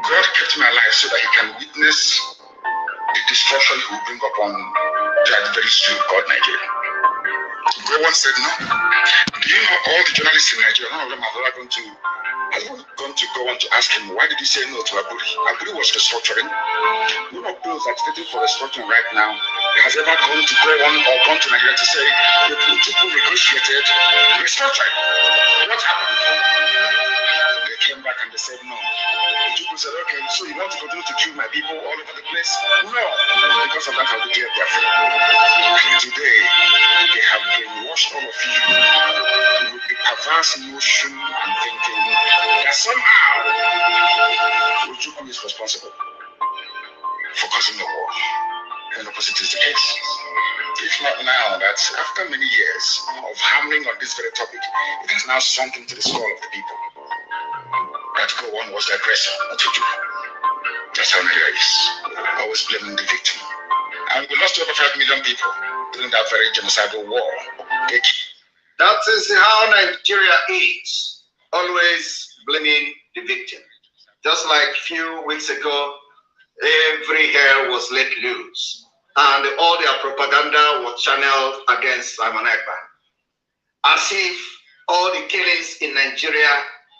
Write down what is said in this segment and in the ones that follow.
God kept me alive so that he can witness the destruction he will bring upon that very street called Nigeria. God once said, no. Do you know all the journalists in Nigeria, none of them have ever gone to go on to ask him, why did he say no to Aburi? Aburi was restructuring. None of those agitating for restructuring right now has ever gone to Nigeria to say, the people negotiated restructuring. What happened? They came back and they said, no. The people said, okay, so you want to continue to kill my people all over the place? No. Because of that, I'll declare their faith. Today, they have brainwashed all of you with the perverse notion and thinking that somehow Ojukwu is responsible for causing the war. And the opposite is the case. If not now, that after many years of hammering on this very topic, it has now sunk into the skull of the people that Gowon was the aggressor, not Ojukwu. That's how Nigeria is. Always blaming the victim. And we lost over 5 million people during that very genocidal war. That is how Nigeria is. Always blaming the victim. Just like a few weeks ago, every hair was let loose. And all their propaganda was channeled against Simon Ekpa. As if all the killings in Nigeria,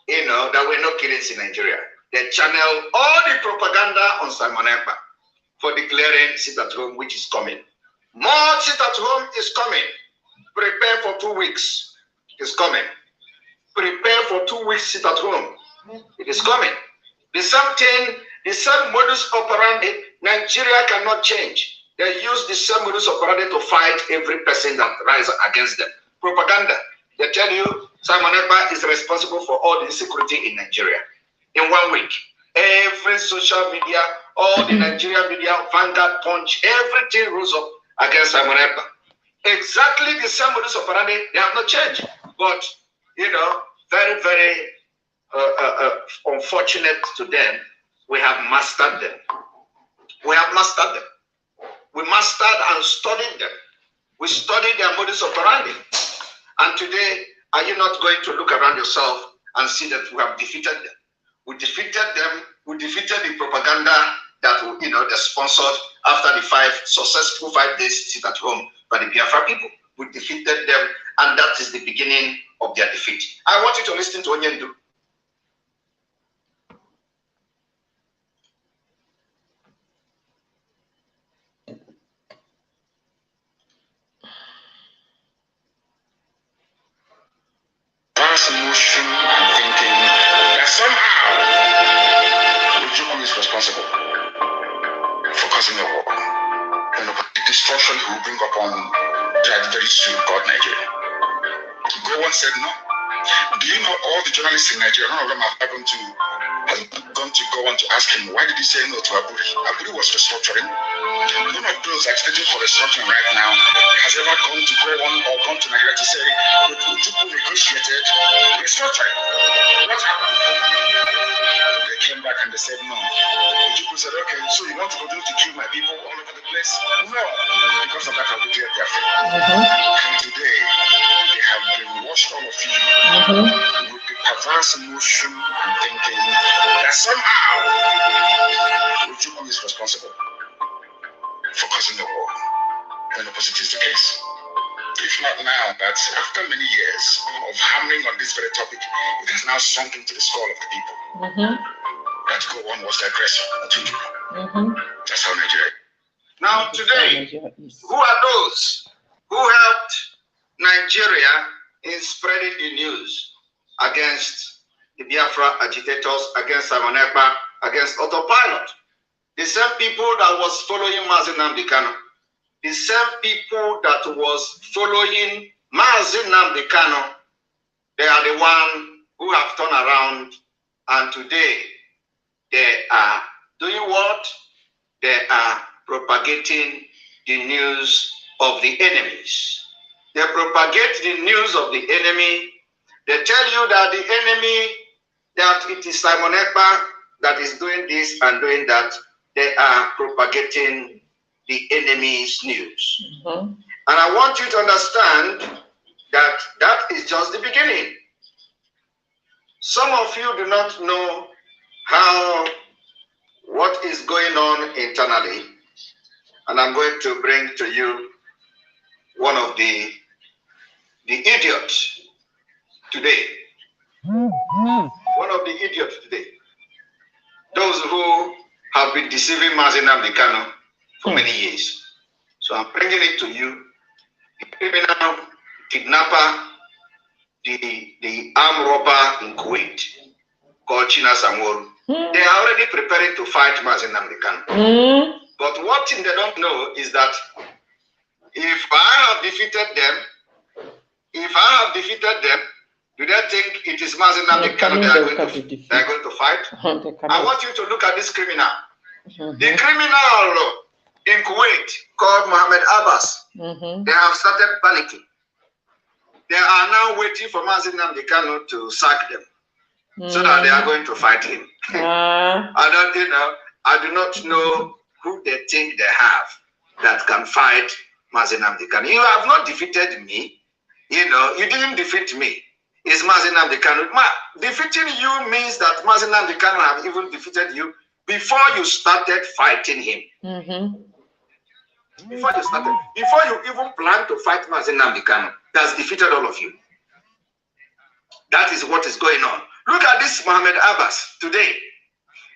there were no killings in Nigeria. They channeled all the propaganda on Simon Ekpa for declaring sit at home, which is coming. More sit at home is coming. Prepare for 2 weeks. It's coming. Prepare for 2 weeks sit at home. It is coming. The same thing, the same modus operandi, Nigeria cannot change. They use the same modus operandi to fight every person that rises against them. Propaganda. They tell you Simon Ekpa is responsible for all the insecurity in Nigeria. In 1 week, every social media, all the Nigerian media, Vanguard, Punch, everything rose up against Simon Ekpa. Exactly the same modus operandi, they have not changed. But, very, very unfortunate to them, we have mastered them. We have mastered them. We mastered and studied them. We studied their modus operandi. And today, are you not going to look around yourself and see that we have defeated them? We defeated them. We defeated the propaganda that they sponsored after the successful 5 days sit at home by the Biafra people. We defeated them, and that is the beginning of their defeat. I want you to listen to Onyendu. Emotion and thinking that somehow Ojukwu is responsible for causing the war and the destruction he will bring upon that very street called Nigeria. Gowon said no. Do you know all the journalists in Nigeria, none of them have gone to go on to ask him, why did he say no to Aburi? Aburi was restructuring. None of those agitating for restructuring right now has ever gone to Nigeria to say, the Ojukwu negotiated restructuring. What happened? They came back and they said no. Ojukwu said, okay, so you want to continue to kill my people all over the place? No. Because of that, I'll declare their faith. Today, they have brainwashed all of you with the perverse notion and thinking that somehow Ojukwu is responsible for causing the war. And the opposite is the case. If not now, that after many years of hammering on this very topic, it has now sunk into the skull of the people that Gowon was the aggressor, not Ojukwu. That's how Nigeria. Now today, who are those who helped Nigeria in spreading the news against the Biafra agitators, against Simon Ekpa, against autopilot? The same people that was following Mazi Nnamdi Kanu, the same people that was following Mazi Nnamdi Kanu, they are the one who have turned around, and today they are doing what? They are propagating the news of the enemies. They propagate the news of the enemy. They tell you that the enemy, that it is Simon Ekpa that is doing this and doing that. They are propagating the enemy's news. And I want you to understand that that is just the beginning. Some of you do not know how on internally, and I'm going to bring to you one of the idiots today. One of the idiots today. Those who have been deceiving Mazi Nnamdi Kanu for many years. So I'm bringing it to you. The criminal kidnapper, the armed robber in Kuwait, called China Sanworu. They are already preparing to fight Mazi Nnamdi Kanu. But one thing they don't know is that if I have defeated them, do they think it is Mazi Nnamdi Kanu they are going to fight? I want you to look at this criminal. The criminal in Kuwait called Mohammed Abbas. They have started panicking. They are now waiting for Mazi Nnamdi Kanu to sack them, so that they are going to fight him. I do not know who they think they have that can fight Mazi Nnamdi Kanu. You have not defeated me. You didn't defeat me. It's Mazi Nnamdi Kanu. Defeating you means that Mazi Nnamdi Kanu have even defeated you before you started fighting him. Before you even plan to fight Mazi Nnamdi Kanu, that's defeated all of you. That is what is going on. Look at this Mohammed Abbas today.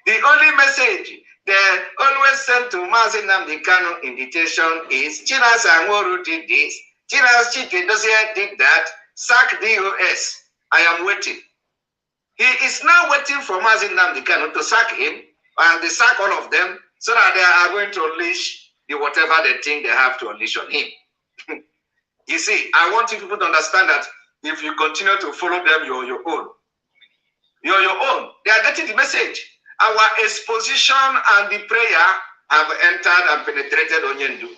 The only message they always send to Mazi Nnamdi Kanu invitation is China Sanworu did this, China Chike Dozie did that, sack DOS. I am waiting. He is now waiting for Mazi Nnamdi Kanu to sack him, and they sack all of them, so that they are going to unleash whatever they think they have to unleash on him. You see, I want you people to understand that if you continue to follow them, you're your own. You're your own. They are getting the message. Our exposition and the prayer have entered and penetrated Onyendu.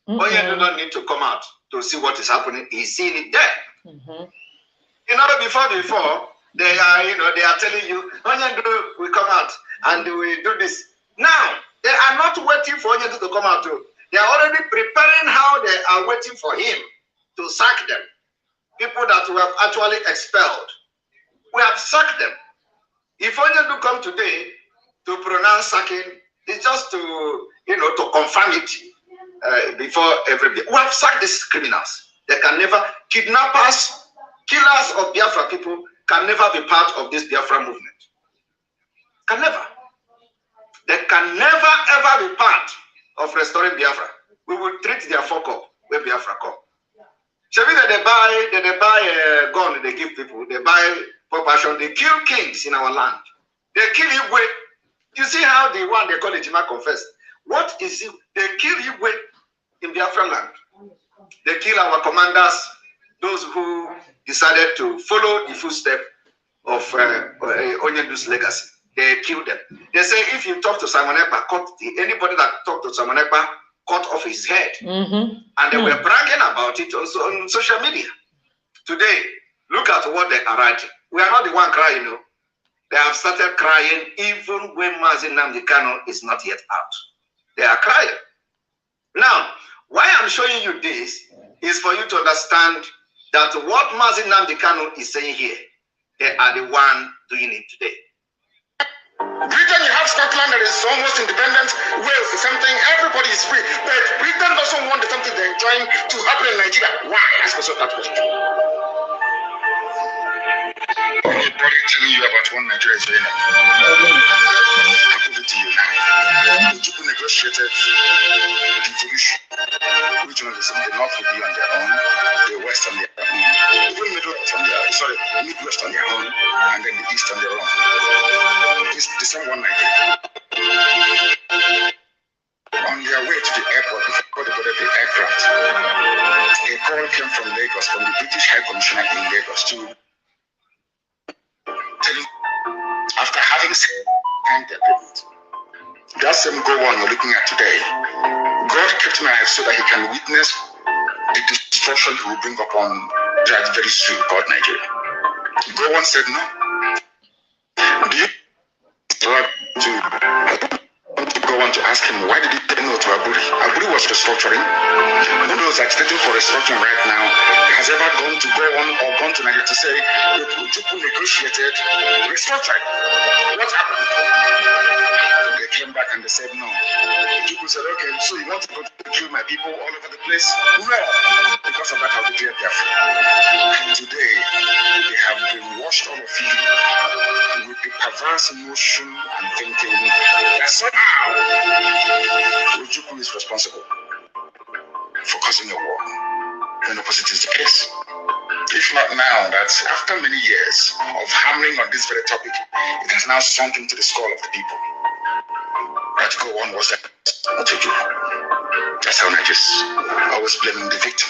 Onyendu don't need to come out to see what is happening. He's seeing it there. Before they are telling you Onyendu will come out and we do this. Now they are not waiting for Onyendu to come out too. They are already preparing how they are waiting for him to sack them. People that we have actually expelled. We have sacked them. If Onyendu come today to pronounce sacking, it's just to confirm it before everybody. We have sacked these criminals. They can never, kidnappers, killers of Biafra people can never be part of this Biafra movement. Can never. They can never ever be part of restoring Biafra. We will treat their fuck up when Biafra come. Shall we that they buy a gun, they give people, they buy population, they kill kings in our land. They kill Igwe. You see how the one they call Ejima confessed. What is it? They kill Igwe in Biafra land. They kill our commanders, those who decided to follow the footsteps of Onyendu's legacy. They kill them. They say if you talk to Simon Ekpa, anybody that talked to Simon Ekpa, cut off his head. And they were bragging about it also on social media. Today, look at what they are writing. We are not the one crying, They have started crying even when Mazi Nnamdi Kanu is not yet out. They are crying. Now, why I'm showing you this is for you to understand that what Mazi Nnamdi Kanu is saying here, they are the one doing it today. Britain, you have Scotland that is almost independent. Wales, the same thing. Everybody is free. But Britain doesn't want the something they're enjoying to happen in Nigeria. Why? Ask yourself that question. Anybody telling you about one Nigeria is doing it? I'll prove it to you now. The people negotiated devolution. Regionalism, the North will be on their own, the West on their own, even Midwest on their own, and then the East on their own. It's the same one Nigeria. On their way to the airport, before they boarded the aircraft, a call came from Lagos, from the British High Commissioner in Lagos, to tell you, after having signed the agreement, that same go on you're looking at today, God kept him alive so that he can witness the destruction he will bring upon that very soon called Nigeria. Go on said no. Do you to go on to ask him why did he say no to Aburi? Aburi was restructuring. Who knows agitating for restructuring right now has ever gone to Nigeria to say Ojukwu negotiated restructuring? What happened? They came back and they said no. Ojukwu said, okay, so you want to continue to kill my people all over the place? No. Because of that, I'll declare Biafra. Today, they have brainwashed all of you with the perverse notion and thinking that somehow Ojukwu is responsible for causing a war. When the opposite is the case. If not now, that after many years of hammering on this very topic, it has now sunk into the skull of the people. Article 1 was that not to do. That's how Nigerians always blaming the victim.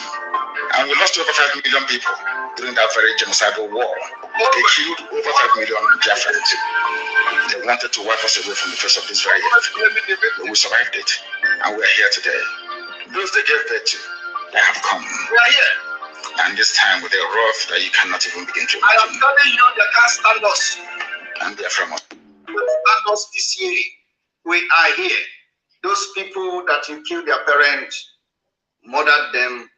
And we lost over 5 million people during that very genocidal war. They killed over 5 million Biafrans. They wanted to wipe us away from the face of this very earth. But we survived it. And we're here today. Those they gave birth to, they have come. We are here. And this time with a wrath that you cannot even begin to I am imagine. telling you, they can't stand us. And Biafra must Stand us this year. We are here. Those people that you killed their parents, murdered them,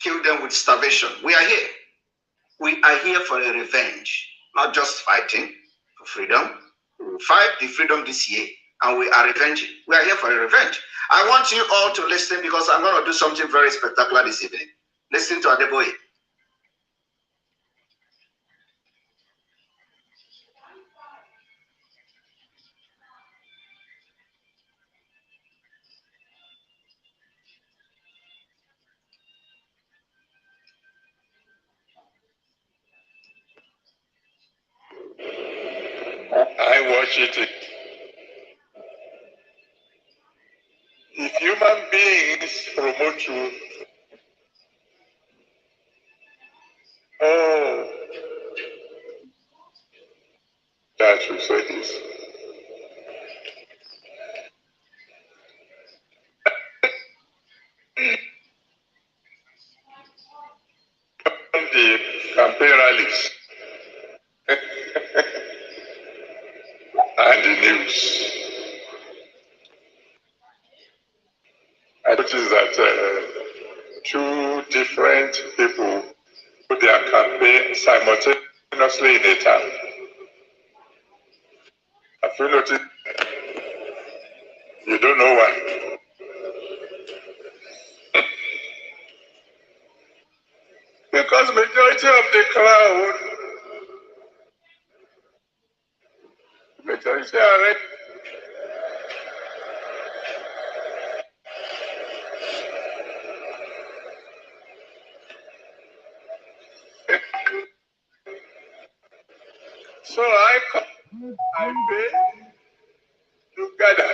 killed them with starvation. We are here. We are here for a revenge, not just fighting for freedom. We will fight the freedom this year, and we are revenging. We are here for a revenge. I want you all to listen because I'm going to do something very spectacular this evening. Listen to Adeboye. I watch it. If human beings promote truth, oh, that you say this. The campaign rallies and the news. I noticed that two different people put their campaign simultaneously in a town. Have you noticed? You don't know why. Because majority of the crowd, majority are ready. So I come, I pay together.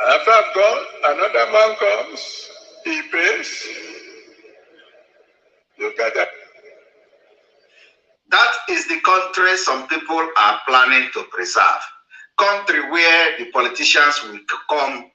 After I've gone, another man comes, he pays, together. That is the country some people are planning to preserve. Country where the politicians will come.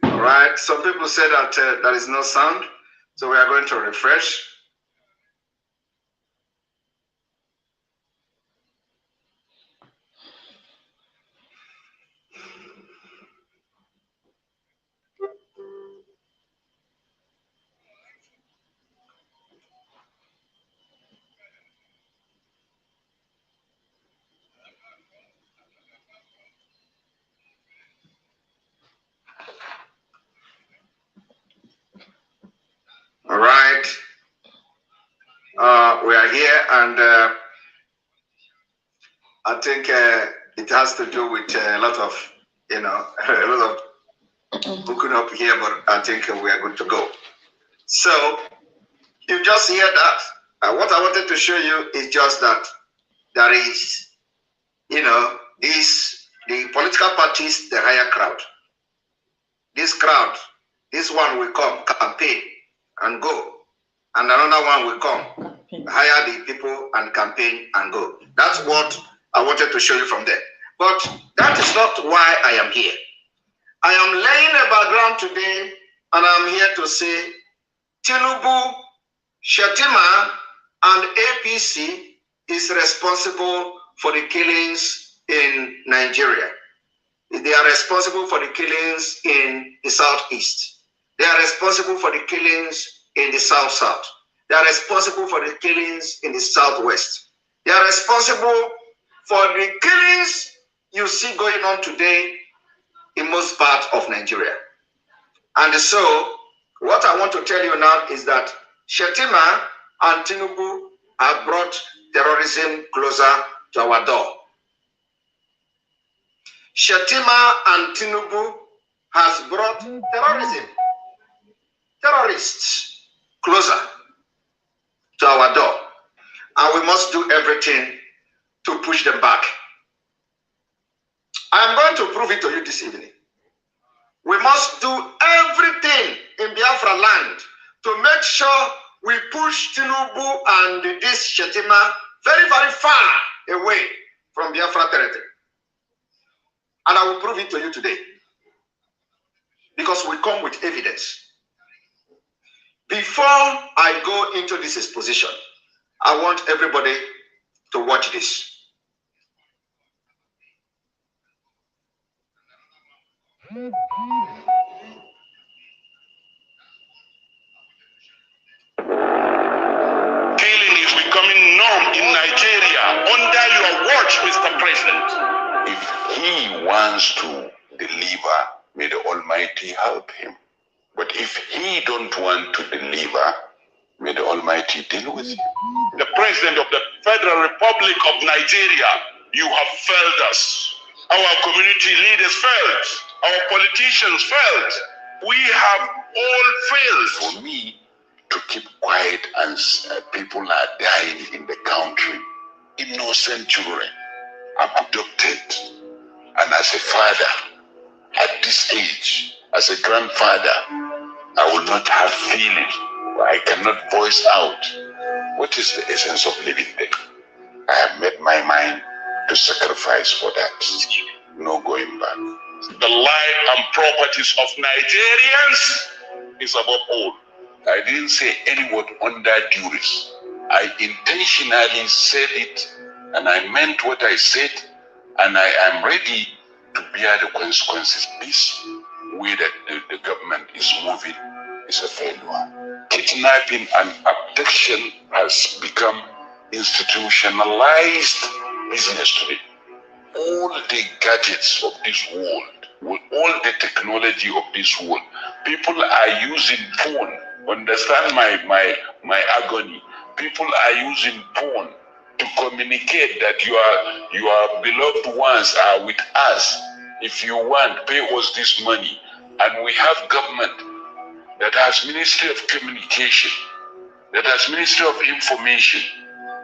All right. Some people say that there is no sound, so we are going to refresh. All right. We are here, and I think it has to do with a lot of a lot of booking up here, but I think we are good to go. So you just hear that. What I wanted to show you is just that there is, the political parties, the higher crowd. This crowd, this one will come, campaign and go. And another one will come, hire the people and campaign and go. That's what I wanted to show you from there. But that is not why I am here. I am laying a background today, and I'm here to say Tinubu, Shetima, and APC is responsible for the killings in Nigeria. They are responsible for the killings in the southeast. They are responsible for the killings in the south-south. They are responsible for the killings in the southwest. They are responsible for the killings you see going on today in most parts of Nigeria. And so, what I want to tell you now is that Shetima and Tinubu have brought terrorism closer to our door. Shetima and Tinubu has brought terrorists closer to our door. And we must do everything to push them back. I am going to prove it to you this evening. We must do everything in Biafra land to make sure we push Tinubu and this Shetima very, very far away from Biafra territory. And I will prove it to you today. Because we come with evidence. Before I go into this exposition, I want everybody to watch this. Killing is becoming norm in Nigeria under your watch, Mr. President. If he wants to deliver, may the Almighty help him. But if he don't want to deliver, may the Almighty deal with him. The President of the Federal Republic of Nigeria, you have failed us. Our community leaders failed. Our politicians failed. We have all failed. For me to keep quiet and people are dying in the country, innocent children abducted, and as a father, at this age, as a grandfather, I will not have feeling, or I cannot voice out. What is the essence of living there? I have made my mind to sacrifice for that. No going back. The life and properties of Nigerians is above all. I didn't say any word under duress. I intentionally said it, and I meant what I said, and I am ready to bear the consequences. This way that the government is moving is a failure. Kidnapping and abduction has become institutionalized business today. All the gadgets of this world, with all the technology of this world, people are using phone. Understand my agony. People are using phone to communicate that your beloved ones are with us. If you want, pay us this money. And we have government that has Ministry of Communication, that has Ministry of Information,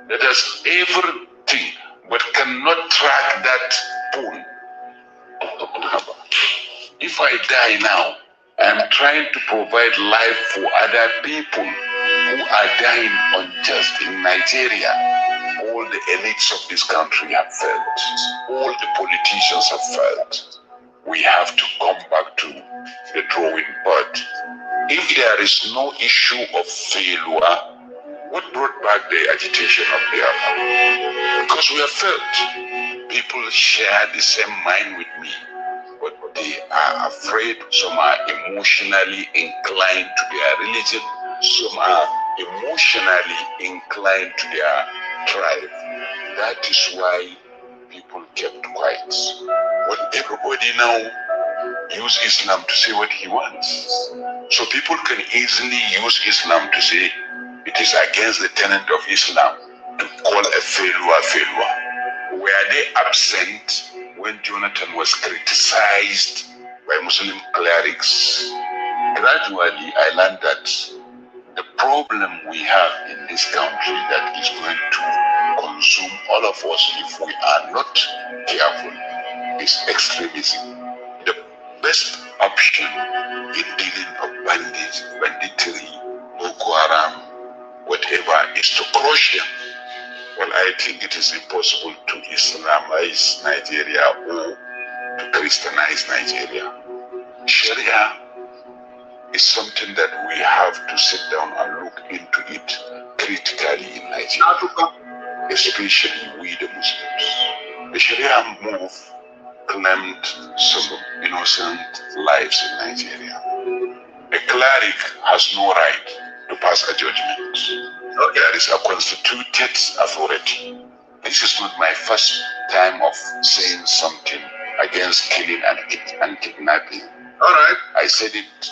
that has everything, but cannot track that phone. If I die now, I am trying to provide life for other people who are dying unjust in Nigeria. All the elites of this country have failed. All the politicians have failed. We have to come back to the drawing board. If there is no issue of failure, what brought back the agitation of Biafra? Because we have failed. People share the same mind with me, but they are afraid. Some are emotionally inclined to their religion. Some are emotionally inclined to their tribe. That is why people kept quiet. When everybody now use Islam to say what he wants. So people can easily use Islam to say it is against the tenet of Islam to call a failure a failure. Were they absent when Jonathan was criticized by Muslim clerics, gradually I learned that the problem we have in this country that is going to consume all of us if we are not careful is extremism. The best option in dealing with banditry, Boko Haram, whatever, is to crush them. Well, I think it is impossible to Islamize Nigeria or to Christianize Nigeria. Sharia is something that we have to sit down and look into it critically in Nigeria, especially we the Muslims. The Sharia move claimed some innocent lives in Nigeria. A cleric has no right to pass a judgment. There is a constituted authority. This is not my first time of saying something against killing and kidnapping. All right. I said it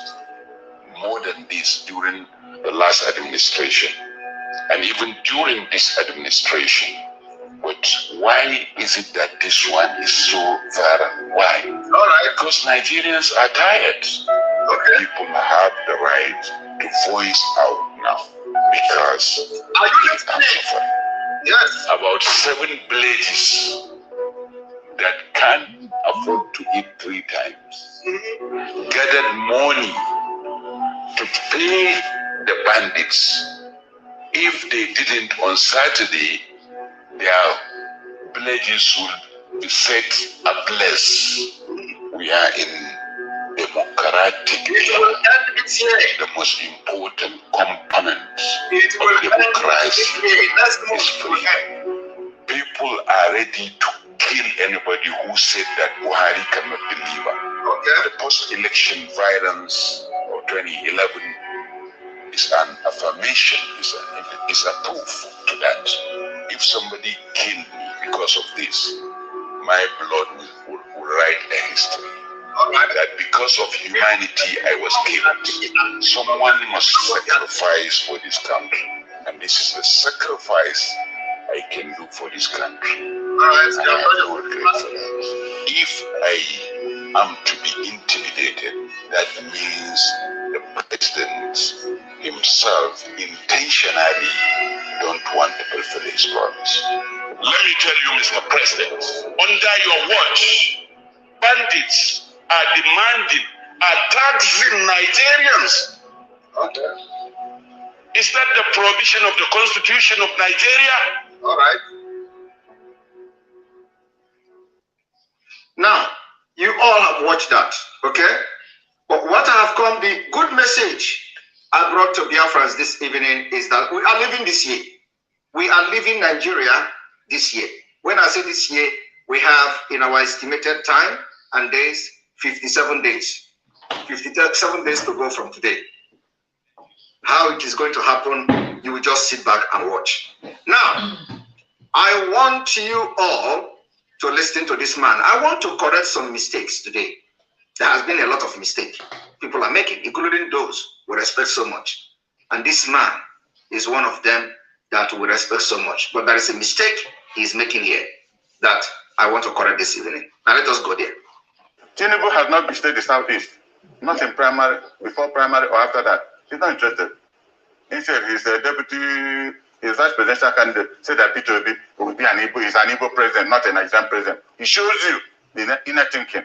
more than this during the last administration and even during this administration. But why is it that this one is so viral? Why? All right. Because Nigerians are tired. Okay. People have the right to voice out now because Are you they are suffering. Yes. About 7 villages that can't afford to eat 3 times gathered money to pay the bandits. If they didn't on Saturday, their villages will be set ablaze. We are in democratic era. The most important component of democracy is freedom. People are ready to kill anybody who said that Buhari cannot deliver. The post-election violence of 2011 is an affirmation, is a proof to that. If somebody killed me because of this, my blood will write a history. That because of humanity I was killed. Someone must sacrifice for this country. And this is the sacrifice I can do for this country. And I have no regret for that. If I am to be intimidated, that means the president himself intentionally don't want to fulfill his promise. Let me tell you, Mr. President, under your watch, bandits are taxing Nigerians. Okay. Is that the provision of the Constitution of Nigeria? All right. Now, you all have watched that, okay? But what I have come, the good message I brought to Biafrans this evening is that we are living this year. We are leaving Nigeria this year. When I say this year, we have in our estimated time and days, 57 days. 57 days to go from today. How it is going to happen, you will just sit back and watch. Now, I want you all to listen to this man. I want to correct some mistakes today. There has been a lot of mistakes people are making, including those we respect so much. And this man is one of them that we respect so much. But there is a mistake he's making here that I want to correct this evening. Now let us go there. Tinubu has not visited the Southeast, not in primary, before primary or after that. He's not interested. He said he's a deputy, his vice presidential candidate, said that Peter Obi will be an Igbo, he's an Igbo president, not a Nigerian president. He shows you the inner thinking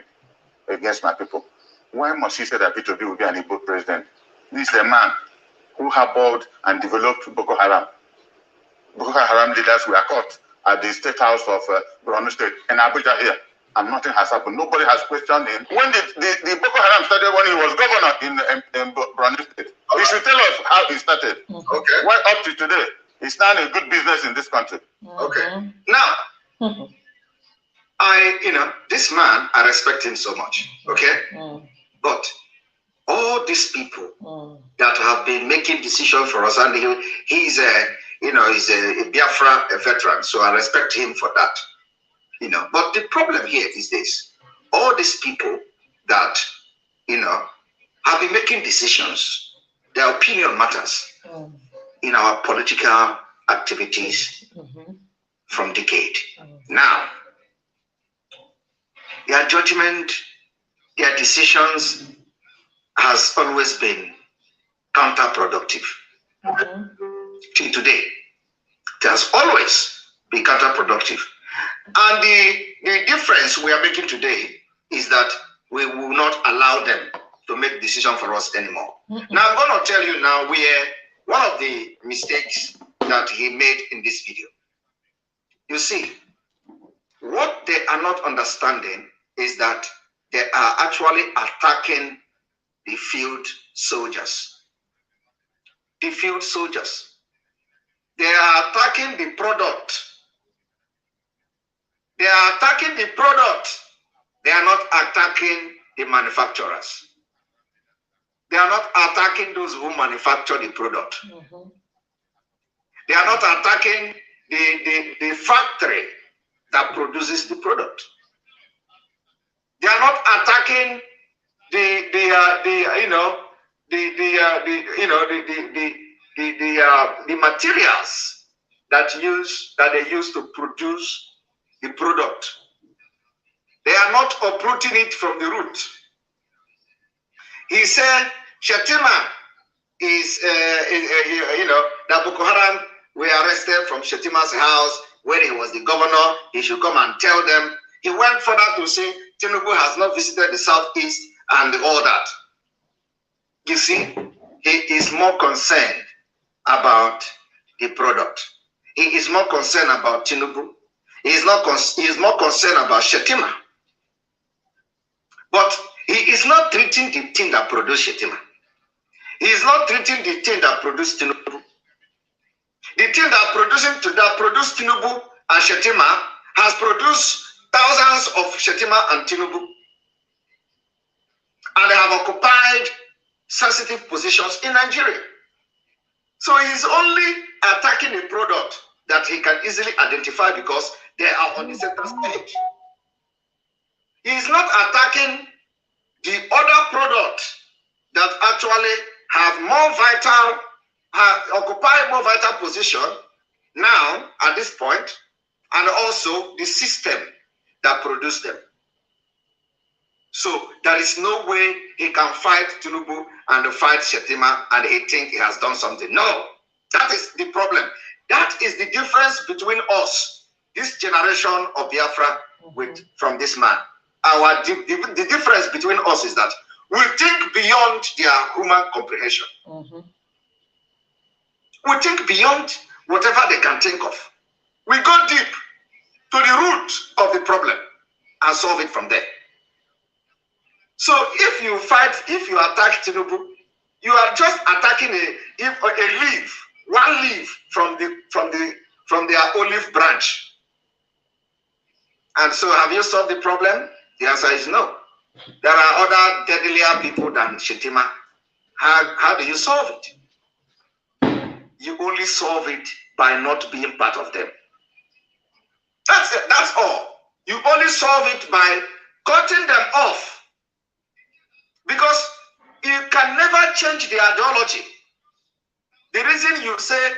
against my people. Why must he say that Peter Obi will be an Igbo president? This is a man who harbored and developed Boko Haram. Boko Haram leaders were caught at the State House of Borno State in Abuja here, and nothing has happened. Nobody has questioned him. When the Boko Haram started, when he was governor in Borno State, he should tell us how he started. Okay. Why up to today, it's not a good business in this country. Okay. Now, this man, I respect him so much. Okay. But all these people that have been making decisions for us, and he's a Biafra veteran, so I respect him for that. But the problem here is this: all these people that have been making decisions, their opinion matters in our political activities from decade. Now, their judgment, their decisions has always been counterproductive. Till today, it has always been counterproductive. And the difference we are making today is that we will not allow them to make decisions for us anymore. Now, I'm going to tell you now where one of the mistakes that he made in this video. You see, what they are not understanding is that they are actually attacking the field soldiers. The field soldiers. They are attacking the product. They are attacking the product. They are not attacking the manufacturers. They are not attacking those who manufacture the product. They are not attacking the factory that produces the product. They are not attacking the materials that they use to produce the product. They are not uprooting it from the root. He said Shetima is that Boko Haram were arrested from Shetima's house when he was the governor. He should come and tell them. He went further to say Tinubu has not visited the southeast and all that. You see, he is more concerned about the product. He is more concerned about Tinubu. He is more concerned about Shetima. But he is not treating the thing that produced Shetima. He is not treating the thing that produced Tinubu. The thing that produced Tinubu and Shetima has produced thousands of Shetima and Tinubu. And they have occupied sensitive positions in Nigeria. So he's only attacking a product that he can easily identify because they are on the center stage. He is not attacking the other products that actually occupy more vital position now at this point, and also the system that produced them. So there is no way he can fight Tinubu and fight Shetima and he think he has done something. No, that is the problem. That is the difference between us, this generation of Biafra, from this man. The difference between us is that we think beyond their human comprehension. We think beyond whatever they can think of. We go deep to the root of the problem and solve it from there. So if you attack Tinubu, you are just attacking one leaf from their olive branch. And so have you solved the problem? The answer is no. There are other deadlier people than Shetima. How do you solve it? You only solve it by not being part of them. That's it. That's all. You only solve it by cutting them off. Because you can never change the ideology. The reason you say,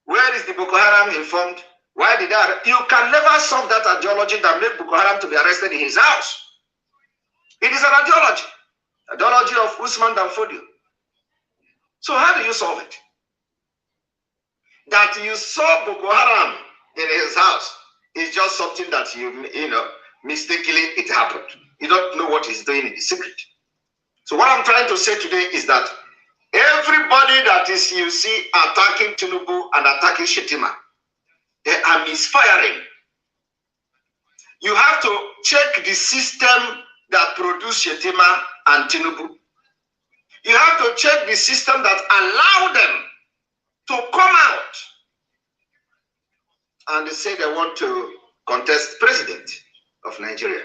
where is the Boko Haram informed? Why did that? You can never solve that ideology that made Boko Haram to be arrested in his house. It is an ideology of Usman Danfodio. So how do you solve it? That you saw Boko Haram in his house is just something that mistakenly it happened. You don't know what he's doing in the secret. So what I'm trying to say today is that everybody that is you see attacking Tinubu and attacking Shetima, they are misfiring. You have to check the system that produced Shetima and Tinubu. You have to check the system that allowed them to come out and they say they want to contest president of Nigeria.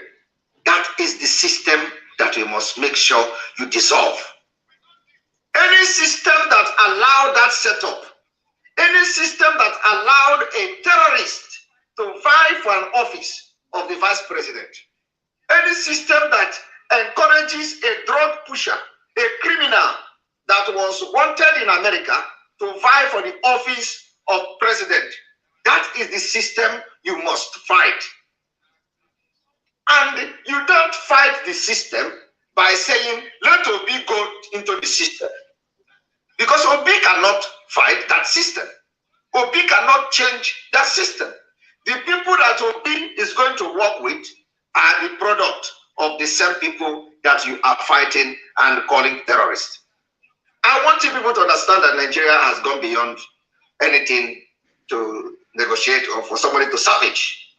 That is the system that we must make sure you dissolve. Any system that allowed that setup, any system that allowed a terrorist to vie for an office of the vice president, any system that encourages a drug pusher, a criminal that was wanted in America to vie for the office of president, that is the system you must fight. And you don't fight the system by saying, let Obi go into the system. Because Obi cannot fight that system. Obi cannot change that system. The people that Obi is going to work with are the product of the same people that you are fighting and calling terrorists. I want you people to understand that Nigeria has gone beyond anything to negotiate or for somebody to savage.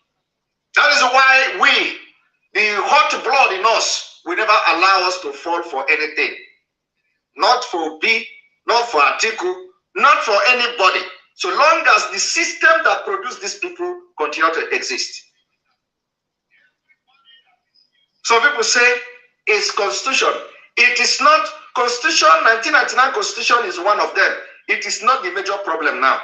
That is why we, the hot blood in us, will never allow us to fall for anything. Not for Obi, not for Atiku, not for anybody. So long as the system that produced these people continue to exist. Some people say it's constitution. It is not. Constitution, 1999 constitution is one of them. It is not the major problem now.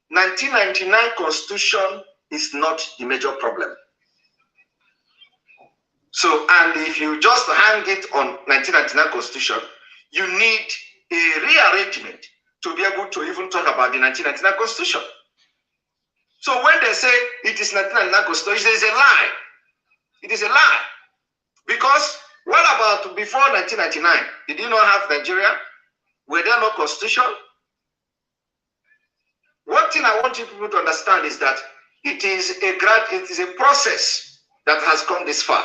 1999 constitution is not the major problem. So, and if you just hang it on 1999 constitution, you need a rearrangement to be able to even talk about the 1999 constitution. So when they say it is 1999 constitution, it is a lie. It is a lie. Because what about before 1999? Did you not have Nigeria? Were there no constitution? One thing I want you people to understand is that it is a process that has come this far.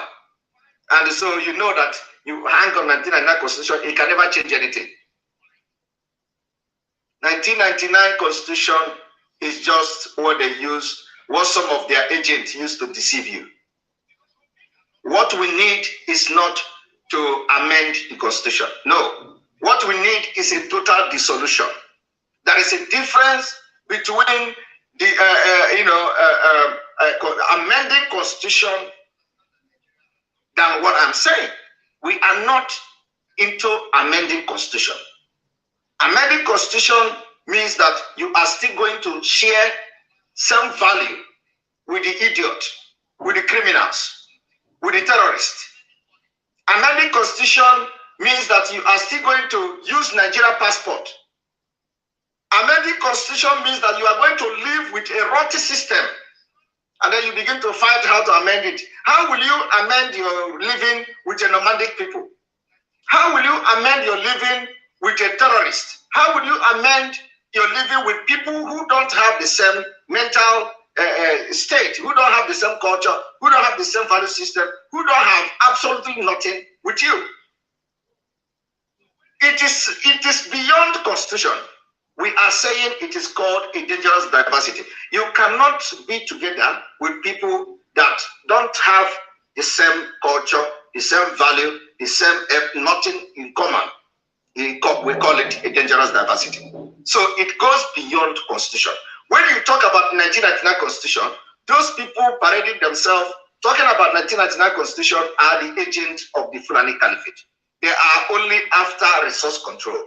And so you know that you hang on 1999 constitution, it can never change anything. 1999 constitution is just what they use, what some of their agents used to deceive you. What we need is not to amend the constitution. No. What we need is a total dissolution. There is a difference between the amending constitution than what I'm saying. We are not into amending constitution. Amending constitution means that you are still going to share some value with the idiot, with the criminals, with the terrorists. Amending constitution means that you are still going to use Nigeria passport. Amending constitution means that you are going to live with a rotten system, and then you begin to fight how to amend it. How will you amend your living with a nomadic people? How will you amend your living with a terrorist? How will you amend your living with people who don't have the same mental state, who don't have the same culture, who don't have the same value system, who don't have absolutely nothing with you? It is beyond constitution. We are saying it is called a dangerous diversity. You cannot be together with people that don't have the same culture, the same value, the same nothing in common. We call it a dangerous diversity. So it goes beyond constitution. When you talk about 1999 constitution, those people parading themselves talking about 1999 constitution are the agents of the Fulani Caliphate. They are only after resource control.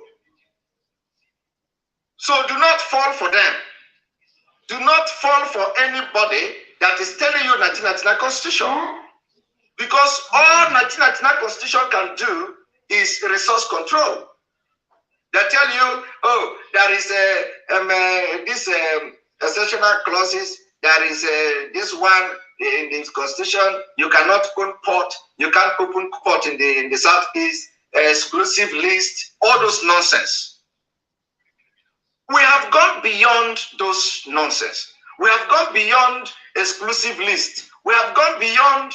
So do not fall for them. Do not fall for anybody that is telling you 1999 constitution. Because all 1999 constitution can do is resource control. They tell you, oh, there is this exceptional clauses. There is this one in the constitution. You cannot open port. You can't open port in the southeast. Exclusive list. All those nonsense. We have gone beyond those nonsense. We have gone beyond exclusive list. We have gone beyond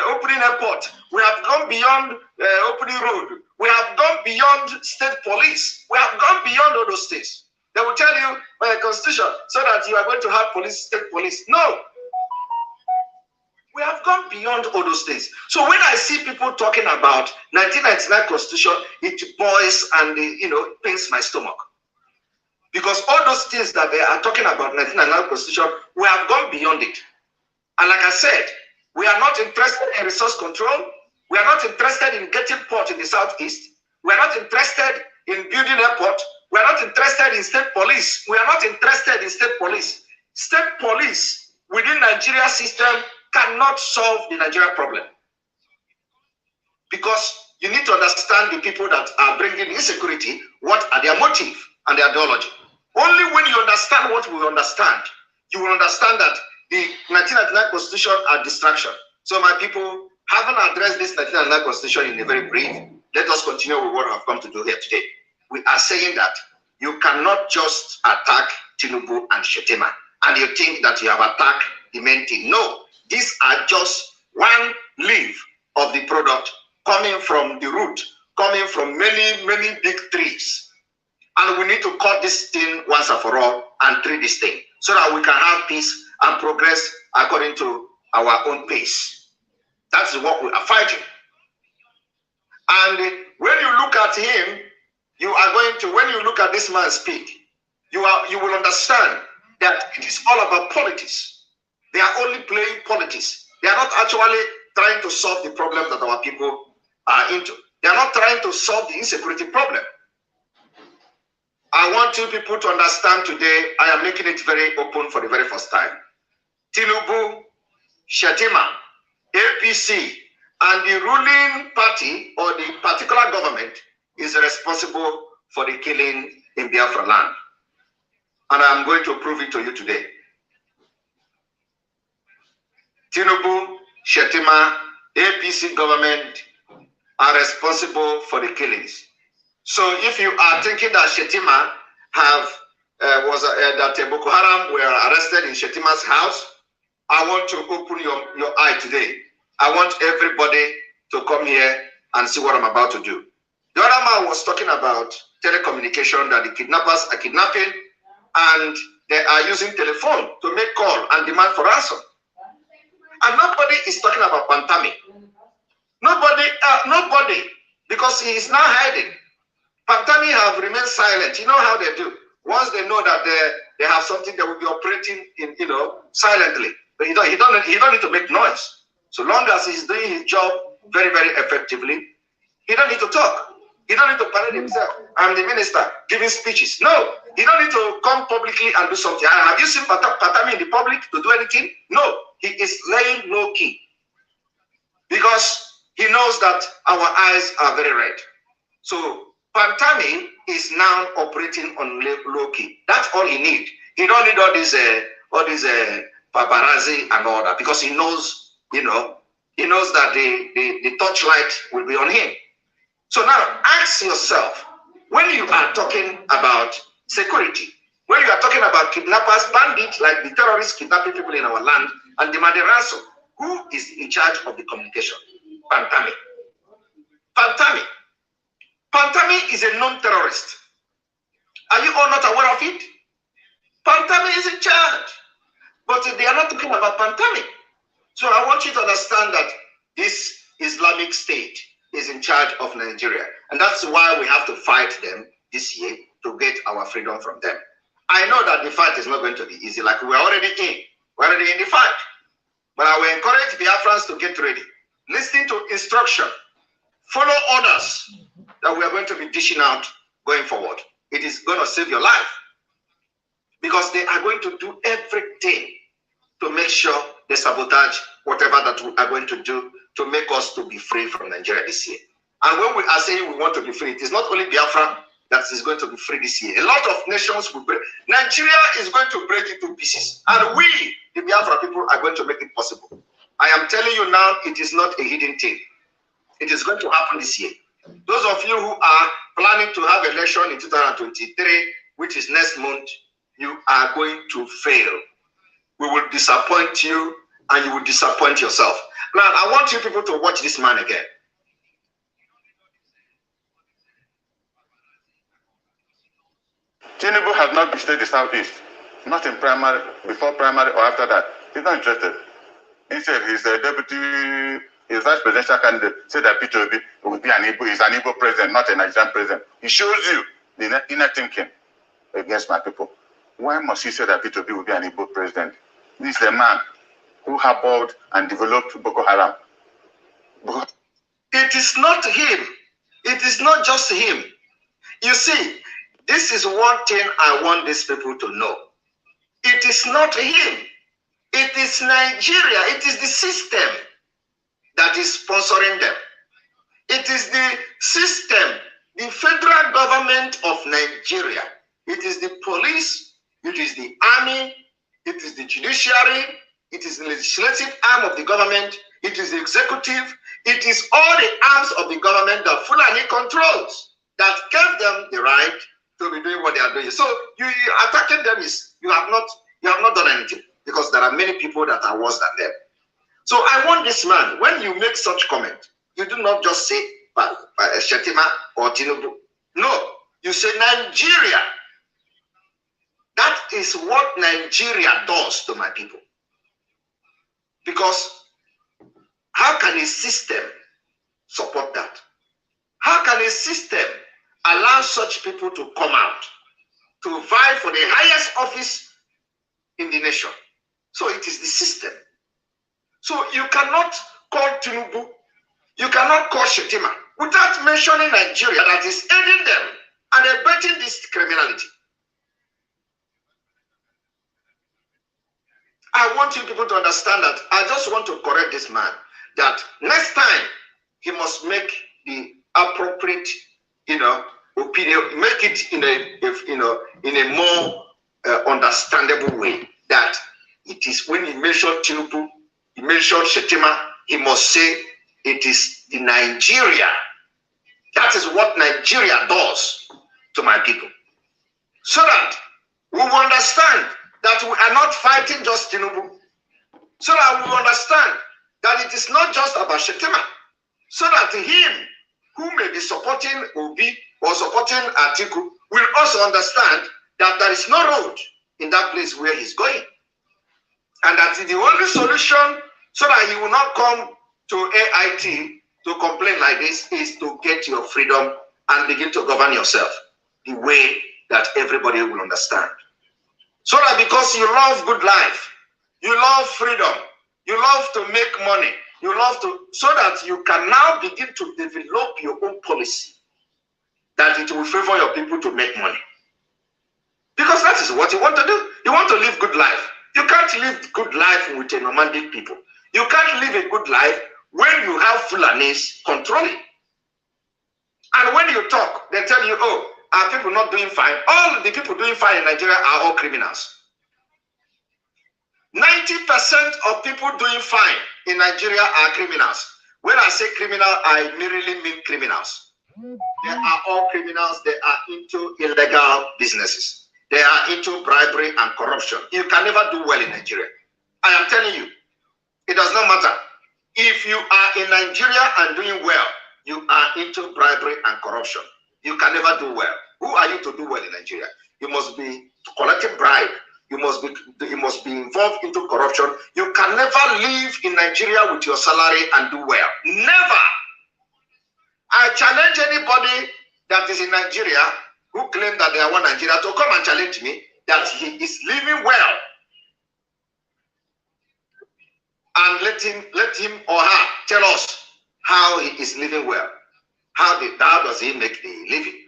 opening airport. We have gone beyond opening road. We have gone beyond state police. We have gone beyond all those things. They will tell you by constitution so that you are going to have police, state police. No. We have gone beyond all those things. So when I see people talking about 1999 constitution, it boils and pains my stomach. Because all those things that they are talking about 1999 constitution, we have gone beyond it. And like I said, we are not interested in resource control. We are not interested in getting port in the southeast. We are not interested in building airport. We are not interested in state police. We are not interested in state police. State police within Nigeria system cannot solve the Nigeria problem. Because you need to understand the people that are bringing insecurity, what are their motive and their ideology. Only when you understand what we understand, you will understand that the 1999 constitution are distraction. So my people, having addressed this 1999 constitution in a very brief, let us continue with what I've come to do here today. We are saying that you cannot just attack Tinubu and Shettima and you think that you have attacked the main thing. No, these are just one leaf of the product coming from the root, coming from many, many big trees. And we need to cut this thing once and for all and treat this thing so that we can have peace and progress according to our own pace. That's what we are fighting. And when you look at him, you are going to, when you look at this man speak, you will understand that it is all about politics. They are only playing politics. They are not actually trying to solve the problem that our people are into. They are not trying to solve the insecurity problem. I want you people to understand today, I am making it very open for the very first time. Tinubu, Shettima, APC, and the ruling party or the particular government is responsible for the killing in Biafra land. And I'm going to prove it to you today. Tinubu, Shettima, APC government are responsible for the killings. So if you are thinking that Shettima that Boko Haram were arrested in Shettima's house, I want to open your eye today. I want everybody to come here and see what I'm about to do. The other man was talking about telecommunication, that the kidnappers are kidnapping and they are using telephone to make call and demand for ransom. And nobody is talking about Pantami. Nobody, because he is now hiding. Pantami have remained silent. You know how they do. Once they know that they have something, they will be operating in, silently. But he don't need to make noise. So long as he's doing his job very, very effectively, he don't need to talk. He don't need to parade himself. I'm the minister giving speeches. No, he don't need to come publicly and do something. Have you seen Pantami in the public to do anything? No, he is laying low key because he knows that our eyes are very red. So Pantami is now operating on low key. That's all he needs. He don't need all these paparazzi and all that, because he knows, he knows that the torchlight will be on him. So now ask yourself, when you are talking about security, when you are talking about kidnappers, bandits, like the terrorists kidnapping people in our land and demanding ransom, who is in charge of the communication? Pantami. Pantami. Pantami is a known terrorist. Are you all not aware of it? Pantami is in charge. But they are not talking about Pantami. So I want you to understand that this Islamic State is in charge of Nigeria. And that's why we have to fight them this year to get our freedom from them. I know that the fight is not going to be easy, like we're already in. We're already in the fight. But I will encourage Biafrans to get ready. Listen to instruction. Follow orders that we are going to be dishing out going forward. It is going to save your life. Because they are going to do everything to make sure they sabotage whatever that we are going to do to make us to be free from Nigeria this year. And when we are saying we want to be free, it is not only Biafra that is going to be free this year. A lot of nations will break. Nigeria is going to break into pieces. And we, the Biafra people, are going to make it possible. I am telling you now, it is not a hidden thing. It is going to happen this year. Those of you who are planning to have election in 2023, which is next month, you are going to fail. We will disappoint you and you will disappoint yourself. Now, I want you people to watch this man again. Tinubu has not visited the Southeast, not in primary, before primary or after that. He's not interested. Instead, he's a deputy, his vice presidential candidate said that Apc&Perter will be an Igbo president, not a Nigerian president. He shows you the inner thinking against my people. Why must he say that Apc&Perter will be an Igbo president? This is a man who harbored and developed Boko Haram. It is not him. It is not just him. You see, this is one thing I want these people to know. It is not him. It is Nigeria. It is the system that is sponsoring them. It is the system, the federal government of Nigeria. It is the police. It is the army. It is the judiciary. It is the legislative arm of the government. it is the executive, it is all the arms of the government that Fulani controls that gave them the right to be doing what they are doing. So you attacking them is you have not done anything, because there are many people that are worse than them. So I want this man, when you make such comment, you do not just say by Shetima or Tinubu. No, you say Nigeria. That is what Nigeria does to my people. Because how can a system support that? How can a system allow such people to come out to vie for the highest office in the nation? So it is the system. So you cannot call Tinubu, you cannot call Shetima without mentioning Nigeria that is aiding them and abetting this criminality. I want you people to understand that. I just want to correct this man that next time he must make the appropriate, opinion, make it in a more understandable way. That it is when he mentioned Tinubu, he mentioned Shetima, he must say it is the Nigeria. That is what Nigeria does to my people, so that we will understand that we are not fighting just Tinubu, so that we will understand that it is not just about Shetima, so that him who may be supporting Obi or supporting Atiku will also understand that there is no road in that place where he's going. And that the only solution so that he will not come to AIT to complain like this is to get your freedom and begin to govern yourself the way that everybody will understand. So that because you love good life, you love freedom, you love to make money, you love to, so that you can now begin to develop your own policy that it will favor your people to make money. Because that is what you want to do. You want to live good life. You can't live good life with a nomadic people. You can't live a good life when you have Fulanis controlling. And when you talk, they tell you, oh, are people not doing fine? All the people doing fine in Nigeria are all criminals. 90% of people doing fine in Nigeria are criminals. When I say criminal, I merely mean criminals. They are all criminals. They are into illegal businesses. They are into bribery and corruption. You can never do well in Nigeria. I am telling you, it does not matter. If you are in Nigeria and doing well, you are into bribery and corruption. You can never do well. Who are you to do well in Nigeria? You must be collecting bribe. You must be involved into corruption. You can never live in Nigeria with your salary and do well. Never. I challenge anybody that is in Nigeria who claim that they are one Nigeria to come and challenge me that he is living well. And let him or her tell us how he is living well. How does he make the living?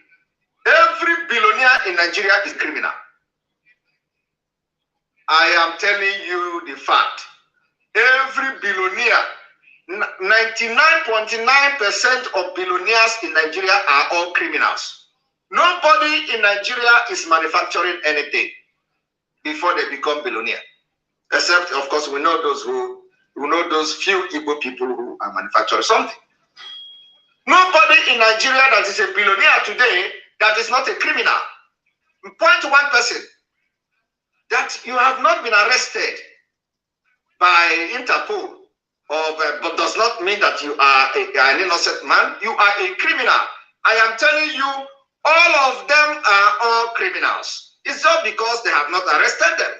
Every billionaire in Nigeria is criminal. I am telling you the fact. Every billionaire, 99.9% of billionaires in Nigeria are all criminals. Nobody in Nigeria is manufacturing anything before they become billionaire. Except, of course, we know those few Igbo people who are manufacturing something. Nobody in Nigeria that is a billionaire today that is not a criminal. 0.1%. That you have not been arrested by Interpol, but does not mean that you are an innocent man. You are a criminal. I am telling you, all of them are all criminals. It's not because they have not arrested them.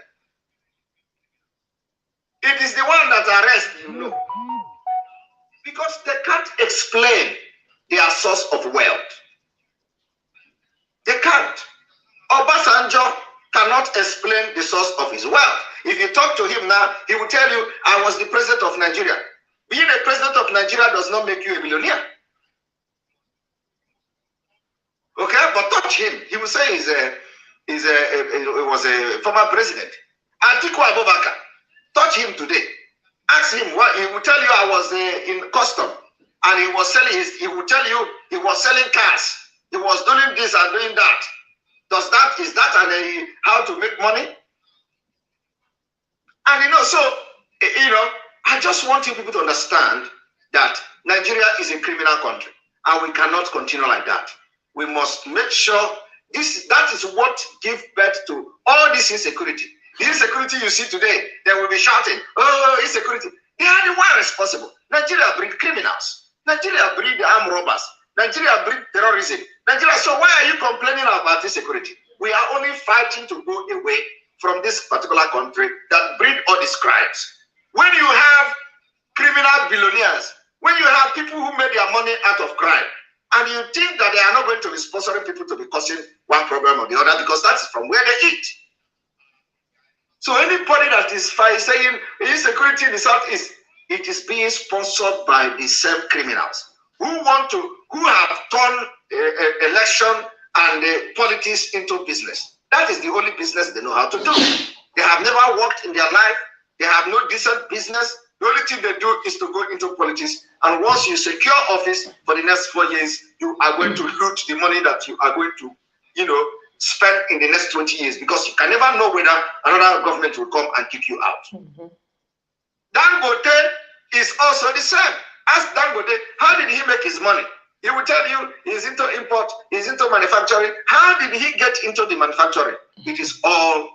It is the one that arrests, because they can't explain their source of wealth. They can't. Obasanjo cannot explain the source of his wealth. If you talk to him now, he will tell you, I was the president of Nigeria. Being a president of Nigeria does not make you a billionaire. Okay, but touch him. He will say he was a former president. Atiku Abubakar, touch him today. Ask him what he will tell you. I was in custom, and he was selling. He will tell you he was selling cars. He was doing this and doing that. Is that how to make money? And so I just want you people to understand that Nigeria is a criminal country, and we cannot continue like that. We must make sure that is what gives birth to all this insecurity. The insecurity you see today, they will be shouting, oh, insecurity. They are the one responsible. Nigeria breed criminals. Nigeria breed armed robbers. Nigeria breed terrorism. Nigeria, so why are you complaining about insecurity? We are only fighting to go away from this particular country that breed all these crimes. When you have criminal billionaires, when you have people who made their money out of crime, and you think that they are not going to be sponsoring people to be causing one problem or the other, because that's from where they eat. So anybody that is saying insecurity in the Southeast, it is being sponsored by the same criminals who have turned election and politics into business. That is the only business they know how to do. They have never worked in their life. They have no decent business. The only thing they do is to go into politics. And once you secure office for the next 4 years, you are going to loot the money that you are going to, spend in the next 20 years, because you can never know whether another government will come and kick you out. Dangote is also the same. Ask Dangote, how did he make his money? He will tell you he's into import, he's into manufacturing. How did he get into the manufacturing? It is all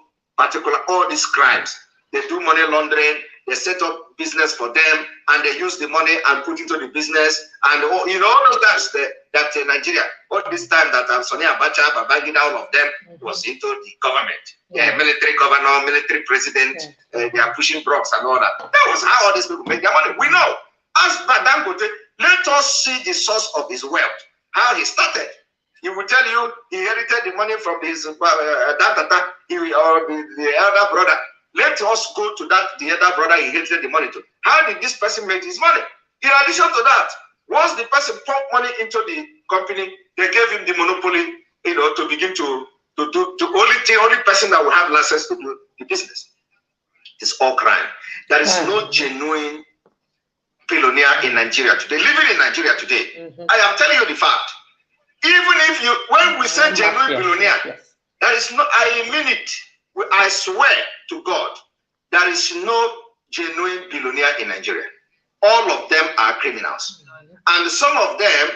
these crimes. They do money laundering, they set up business for them, and they use the money and put into the business. And all those times that Nigeria, all this time that Sonny Abacha, Babangida, all of them was into the government. Yeah, military governor, military president, they are pushing drugs and all that. That was how all these people make their money. We know. Ask Dangote, let us see the source of his wealth, how he started. He will tell you he inherited the money from his the elder brother. Let us go to the other brother he inherited the money to. How did this person make his money? In addition to that, once the person pumped money into the company, they gave him the monopoly, to begin to do the only person that will have license to do the business. It's all crime. There is no genuine billionaire in Nigeria today, living in Nigeria today. I am telling you the fact. Even when we say genuine billionaire, there is no, I mean it. I swear to God, there is no genuine billionaire in Nigeria. All of them are criminals. And some of them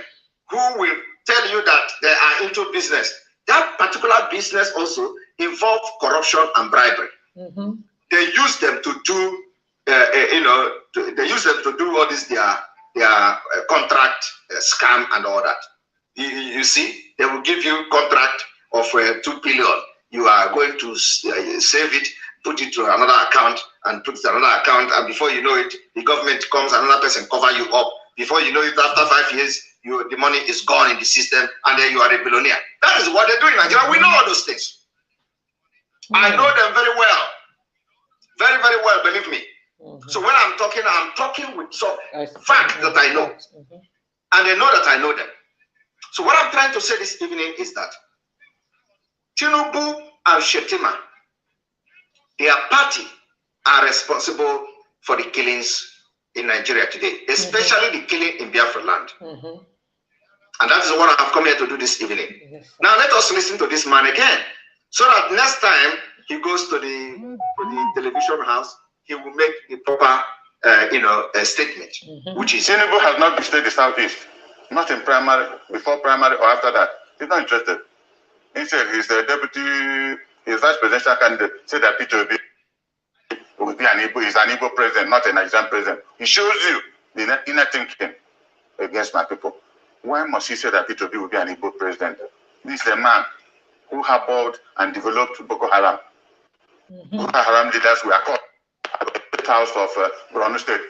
who will tell you that they are into business, that particular business also involves corruption and bribery. They use them to do, they use them to do all this, their contract scam and all that. You see, they will give you contract of 2 billion. You are going to save it, put it to another account, and put it to another account, and before you know it, the government comes, another person cover you up. Before you know it, after 5 years, the money is gone in the system, and then you are a billionaire. That is what they do in Nigeria. We know all those things. I know them very well. Very, very well, believe me. So when I'm talking with some fact that I know. And they know that I know them. So what I'm trying to say this evening is that Tinubu and Shetima, their party, are responsible for the killings in Nigeria today, especially the killing in Biafra land. And that is what I've come here to do this evening. Now let us listen to this man again, so that next time he goes to the television house, he will make the proper statement, which is Tinubu has not visited the Southeast, not in primary, before primary or after that. He's not interested. Instead, he's a deputy, his vice presidential candidate, said that Apc&Perter will be an Igbo president, not a Nigerian president. He shows you the inner thinking against my people. Why must he say that Apc&Perter will be an Igbo president? This is a man who harbored and developed Boko Haram. Boko Haram leaders were caught at the house of Borno State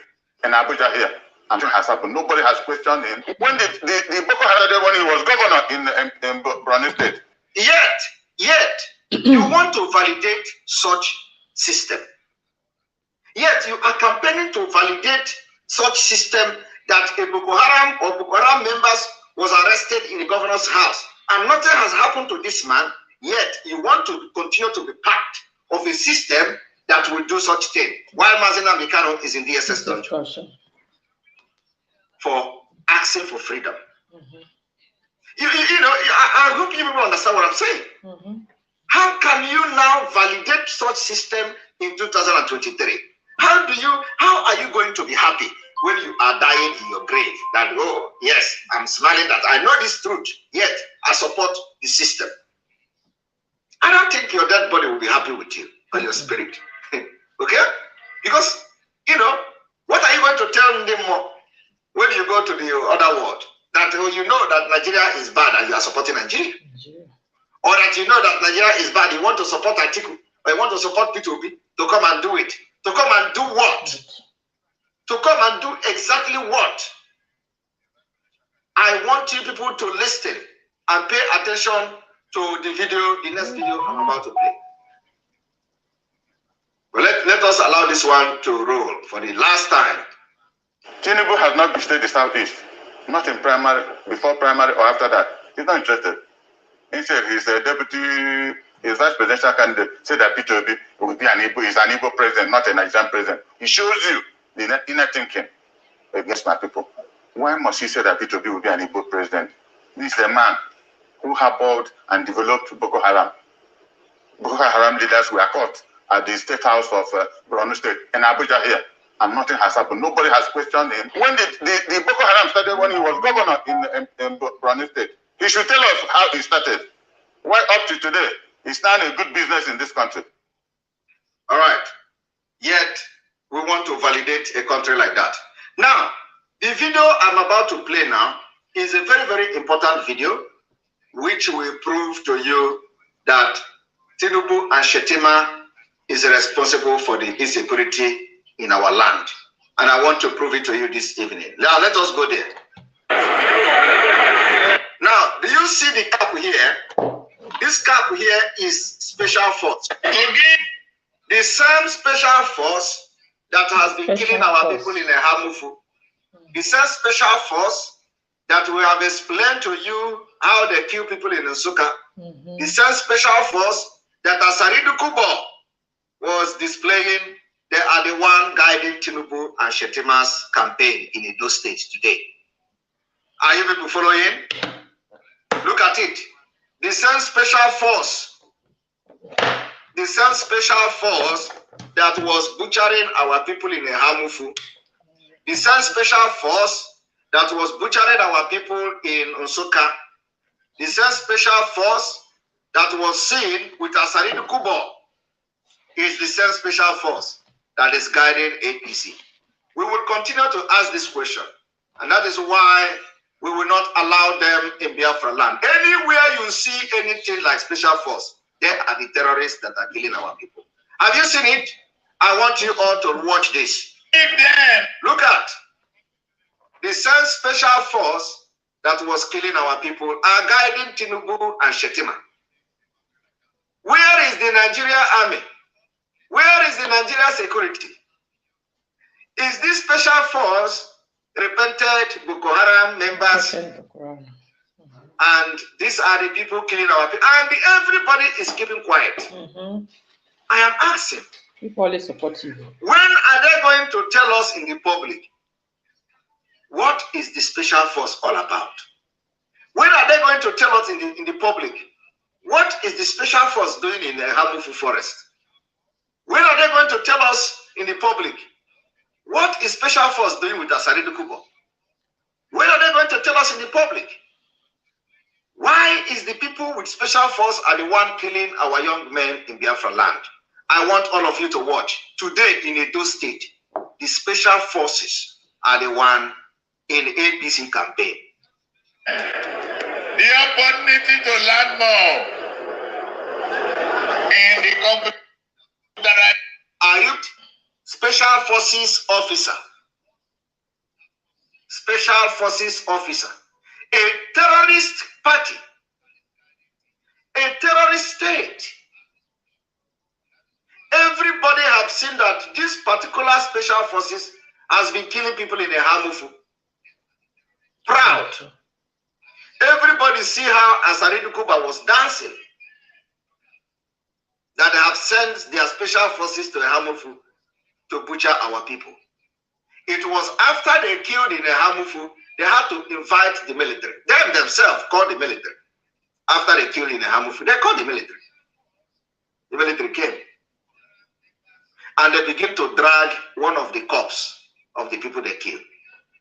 in Abuja here. And it has happened. Nobody has questioned him. When the Boko Haram, when he was governor in Borno State. Yet, you want to validate such system. Yet, you are campaigning to validate such system that a Boko Haram or Boko Haram members was arrested in the governor's house. And nothing has happened to this man. Yet, you want to continue to be part of a system that will do such thing. While Mazi Nnamdi Kanu is in the DSS dungeon for asking for freedom. I hope you people understand what I'm saying. How can you now validate such system in 2023? How are you going to be happy when you are dying in your grave? That, oh, yes, I'm smiling that I know this truth, yet I support the system. I don't think your dead body will be happy with you or your spirit. Okay? Because, you know, what are you going to tell them more when you go to the other world? That you know that Nigeria is bad and you are supporting Nigeria. Or that you know that Nigeria is bad, you want to support Atiku, or you want to support P2B to come and do it. To come and do what? To come and do exactly what? I want you people to listen and pay attention to the video, the next video I'm about to play. But let us allow this one to roll for the last time. Tinubu has not visited the Southeast, not in primary, before primary or after that. He's not interested. Instead, he's a deputy, his vice presidential candidate said that P2B will be an Igbo president, not a Nigerian president. He shows you the inner thinking against my people. Why must he say that P2B will be an Igbo president? This is a man who harbored and developed Boko Haram. Boko Haram leaders were caught at the State House of Borno State in Abuja here, and nothing has happened. Nobody has questioned him. When the Boko Haram started, when he was governor in Borno State, he should tell us how he started. Why up to today, he's now a good business in this country. All right. Yet, we want to validate a country like that. Now, the video I'm about to play now is a very, very important video, which will prove to you that Tinubu and Shetima is responsible for the insecurity in our land. And I want to prove it to you this evening. Now, let us go there. Now, do you see the cap here? This cap here is special force. The same special force that has been killing our people in Hamufu. The same special force that we have explained to you how they kill people in Nsukka. The same special force that Asaridu Kubo was displaying, they are the one guiding Tinubu and Shetima's campaign in Edo State today. Are you people following? Look at it. The same special force, the same special force that was butchering our people in Hamufu, the same special force that was butchering our people in Nsukka, the same special force that was seen with Asaridu Kubo is the same special force that is guiding APC. We will continue to ask this question, and that is why we will not allow them in Biafra land. Anywhere you see anything like special force, they are the terrorists that are killing our people. Have you seen it? I want you all to watch this. Look at the same special force that was killing our people are guiding Tinubu and Shetima. Where is the Nigeria army? Where is the Nigeria security? Is this special force repented Boko Haram members? And these are the people killing our people. And everybody is keeping quiet. I am asking. People always support you. When are they going to tell us in the public what is the special force all about? When are they going to tell us in the public what is the special force doing in the Hamufu forest? When are they going to tell us in the public what is special force doing with Asaridu Kubo? When are they going to tell us in the public? Why is the people with special force are the one killing our young men in Biafra land? I want all of you to watch. Today in Edo State, the special forces are the one in APC campaign. The opportunity to learn more in the company that Are you special forces officer? Special forces officer. A terrorist party. A terrorist state. Everybody have seen that this particular special forces has been killing people in the Hamufu. Proud. Everybody see how Asaridu Kuba was dancing. That they have sent their special forces to the Hamufu to butcher our people. It was after they killed in the Hamufu, they had to invite the military. They themselves called the military. After they killed in the Hamufu, they called the military. The military came. and they begin to drag one of the corpses of the people they killed.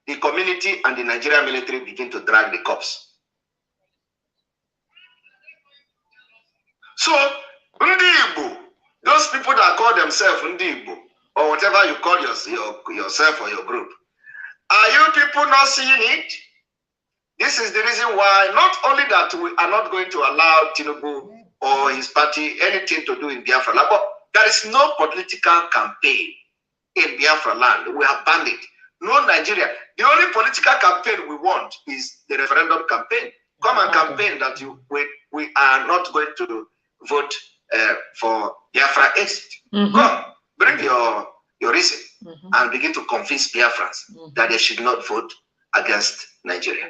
The community and the Nigerian military begin to drag the corpse. So, Ndi Igbo, those people that call themselves Ndi Igbo, or whatever you call yourself or your group, are you people not seeing it? This is the reason why not only that we are not going to allow Tinubu or his party anything to do in Biafra land, but there is no political campaign in Biafra land. We have banned it. No Nigeria. The only political campaign we want is the referendum campaign. Come and campaign that we are not going to vote for Biafra exit. Come, bring your reason and begin to convince Biafrans that they should not vote against Nigeria.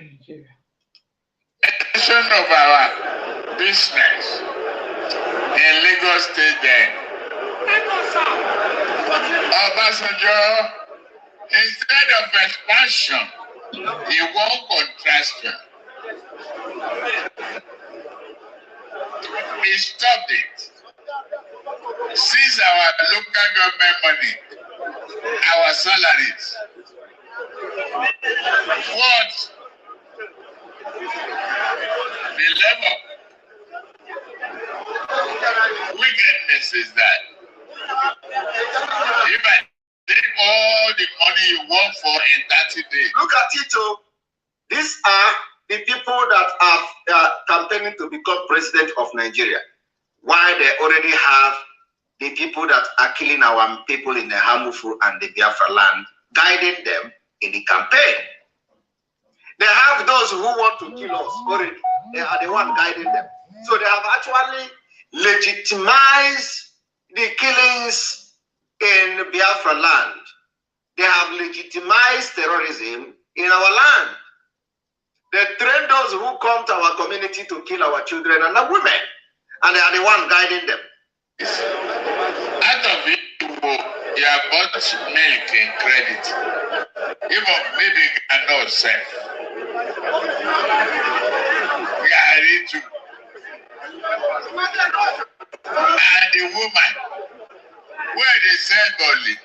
Of our business in Lagos State then. Obasanjo, instead of expansion, he wants contraction. He stopped it. Seize our local government money, our salaries. What? The level wickedness is that if I take all the money you work for in 30 days. Look at it, oh. These are the people that are campaigning to become president of Nigeria. Why they already have the people that are killing our people in the Hamufu and the Biafra land, guiding them in the campaign. They have those who want to kill us already. They are the one guiding them. So they have actually legitimized the killings in Biafra land. They have legitimized terrorism in our land. They train those who come to our community to kill our children and our women. And they are the one guiding them. Out of it, you have bought milk and credit. Even maybe you cannot sell. Gary too. And the woman, where they sell golly,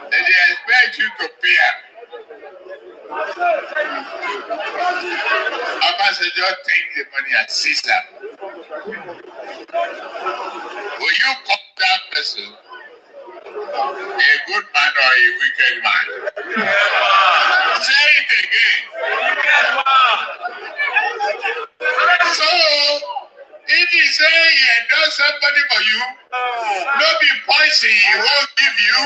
and they expect you to pay her. Obasanjo take the money and seize her. Will you call that person a good man or a wicked man? Say it again. So, if you say he endorsed somebody for you, no be poison he won't give you.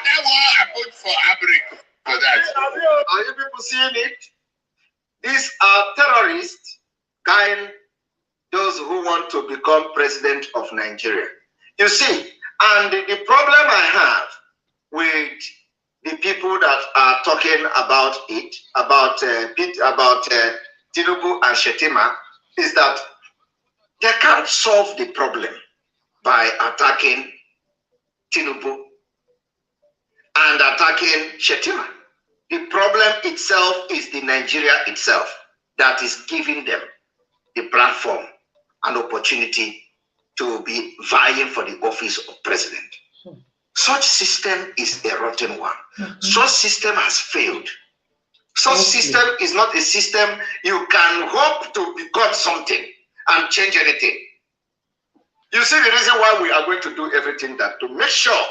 That one I put for Abrik for that. Are you people seeing it? These are terrorists guiding those who want to become president of Nigeria. You see, and the problem I have with the people that are talking about it, about Tinubu and Shetima, is that they can't solve the problem by attacking Tinubu and attacking Shetima. The problem itself is the Nigeria itself that is giving them the platform and opportunity to be vying for the office of president. Such system is a rotten one. Such system has failed. Such system is not a system you can hope to become something and change anything. You see the reason why we are going to do everything that to make sure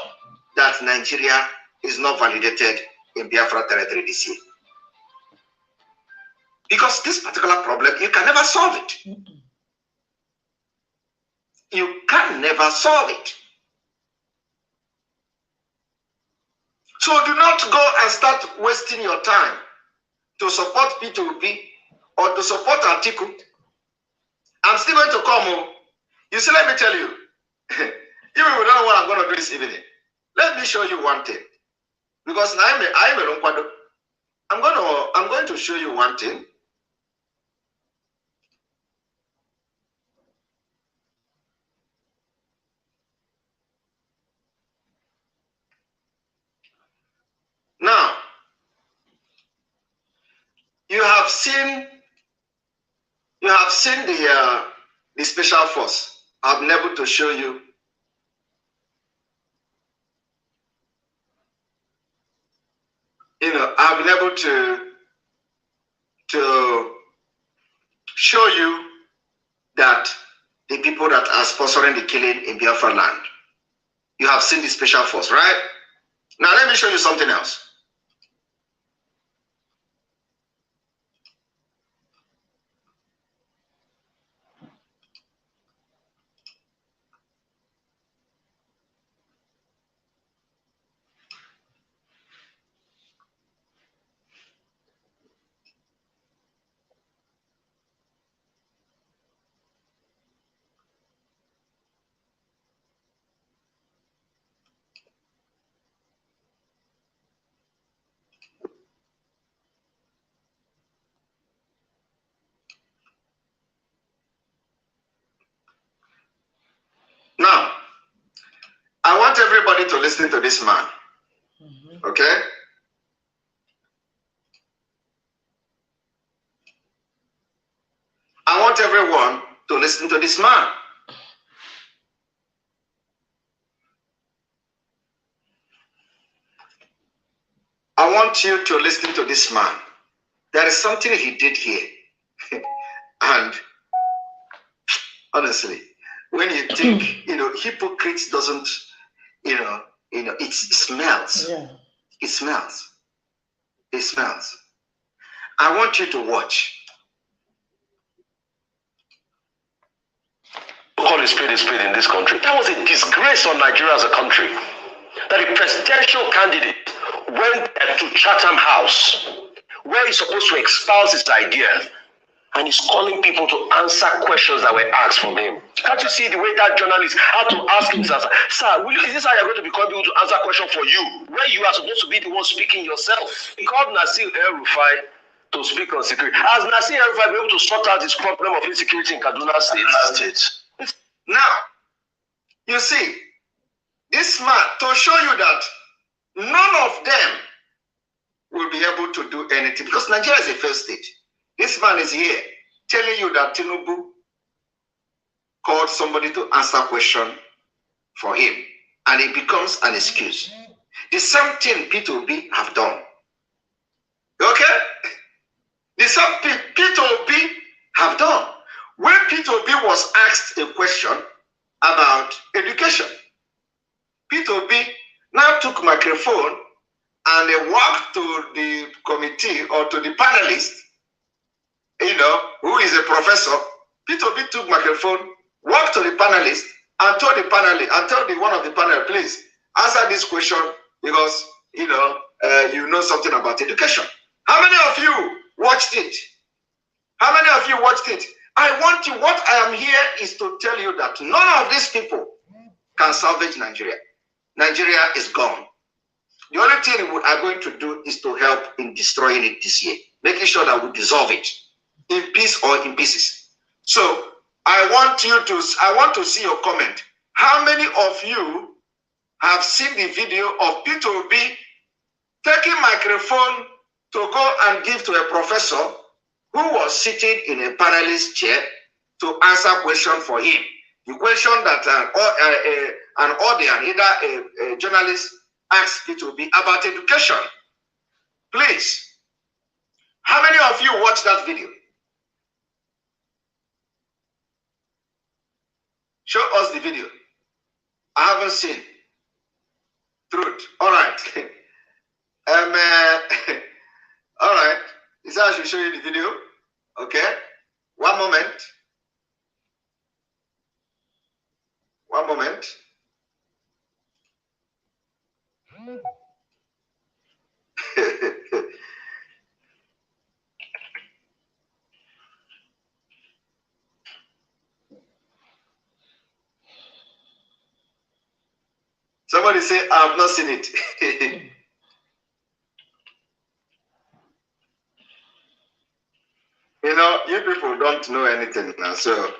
that Nigeria is not validated in Biafra territory this year. Because this particular problem, you can never solve it. You can never solve it. So do not go and start wasting your time to support P2P or to support Atiku. I'm still going to come. You see, let me tell you, even if you don't know what I'm going to do this evening, let me show you one thing. Because I'm going to show you one thing. Now, you have seen You have seen the special force. I've been able to show you. I've been able to show you that the people that are sponsoring the killing in Biafra land. You have seen the special force, right? Now let me show you something else. Now, I want everybody to listen to this man. Okay? I want everyone to listen to this man. I want you to listen to this man. There is something he did here. And honestly, when you think, hypocrites doesn't, it smells. Yeah. It smells. It smells. I want you to watch. Call a spade in this country. That was a disgrace on Nigeria as a country. That a presidential candidate went to Chatham House, where he's supposed to espouse his ideas, and he's calling people to answer questions that were asked from him. Can't you see the way that journalist had to ask himself, sir, is this how you're going to be calling people to answer questions for you, where you are supposed to be the one speaking yourself? He called Nasir El-Rufai to speak on security. Has Nasir El-Rufai been able to sort out this problem of insecurity in Kaduna State? Now, you see, this man, to show you that none of them will be able to do anything, because Nigeria is a failed state. This man is here telling you that Tinubu called somebody to answer a question for him, and it becomes an excuse. The same thing P2B have done. Okay? The same thing P2B have done. When P2B was asked a question about education, P2B now took microphone and they walked to the committee or to the panelist, who is a professor. P2B took microphone, walked to the panelist, and told the panelist, and told one of the panel, please answer this question because you know something about education. How many of you watched it? How many of you watched it? What I am here is to tell you that none of these people can salvage Nigeria. Nigeria is gone. The only thing we are going to do is to help in destroying it this year, making sure that we dissolve it in peace or in pieces. So I want to see your comment. How many of you have seen the video of P2B taking microphone to go and give to a professor who was sitting in a panelist chair to answer question for him? The question that an audience, either a journalist, asked P2B about education. Please, how many of you watched that video? Show us the video. I haven't seen. Truth. All right. All right. Is that I should show you the video? Okay. One moment. One moment. Somebody say, I have not seen it. You people don't know anything now, so.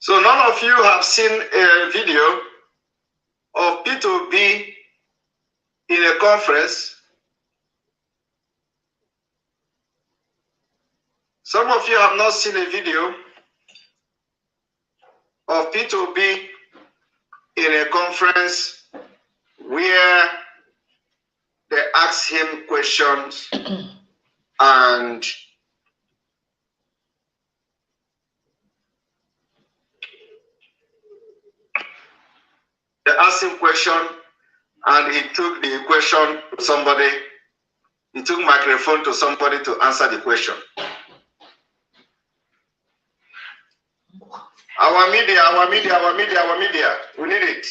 So none of you have seen a video of P2B in a conference. Some of you have not seen a video of P2B in a conference where they ask him questions and they asked him question and he took the question to somebody. He took microphone to somebody to answer the question. Our media, our media, our media, our media. We need it.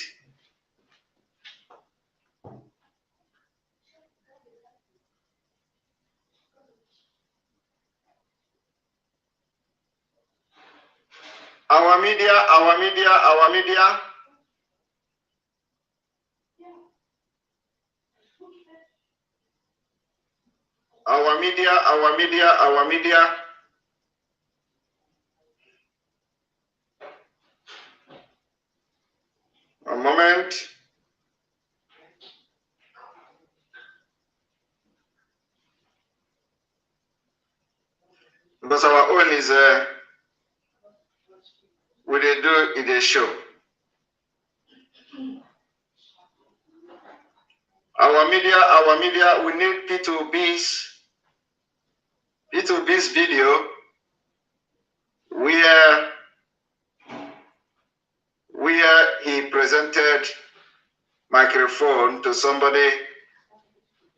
Our media, our media, our media. Our media, our media, our media. A moment. Because our own is we they do in the show. Our media, we need P2B's video where he presented microphone to somebody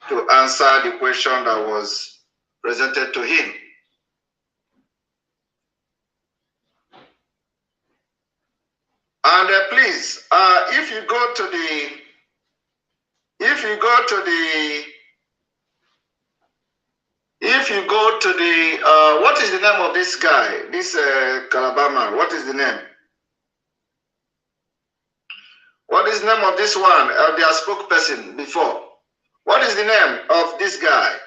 to answer the question that was presented to him. And please, if you go to the what is the name of this guy, this Calabar man? What is the name? What is the name of this one? Their spokesperson before. What is the name of this guy?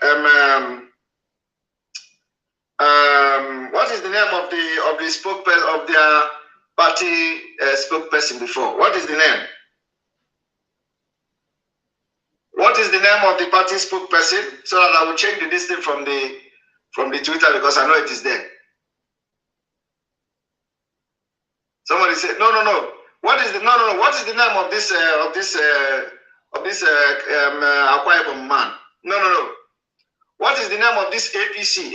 What is the name of the spokesperson of their party spokesperson before? What is the name? What is the name of the party spokesperson? So that I will change the listing from the Twitter because I know it is there. Somebody said no. What is the What is the name of this Akwa Ibom man? No. What is the name of this APC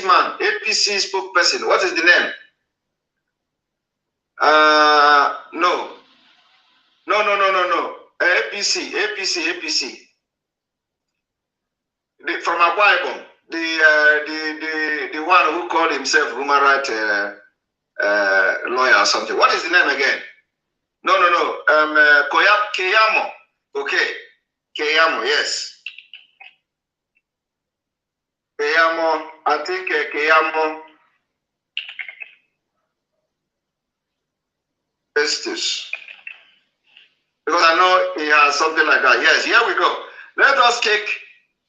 man? APC spokesperson. What is the name? No. APC. From Akwa Ibom, the one who called himself human rights lawyer or something. What is the name again? No. Keyamo. Okay. Keyamo, yes. Keyamo, I think Keyamo Estes. Because I know he has something like that. Yes, here we go. Let us take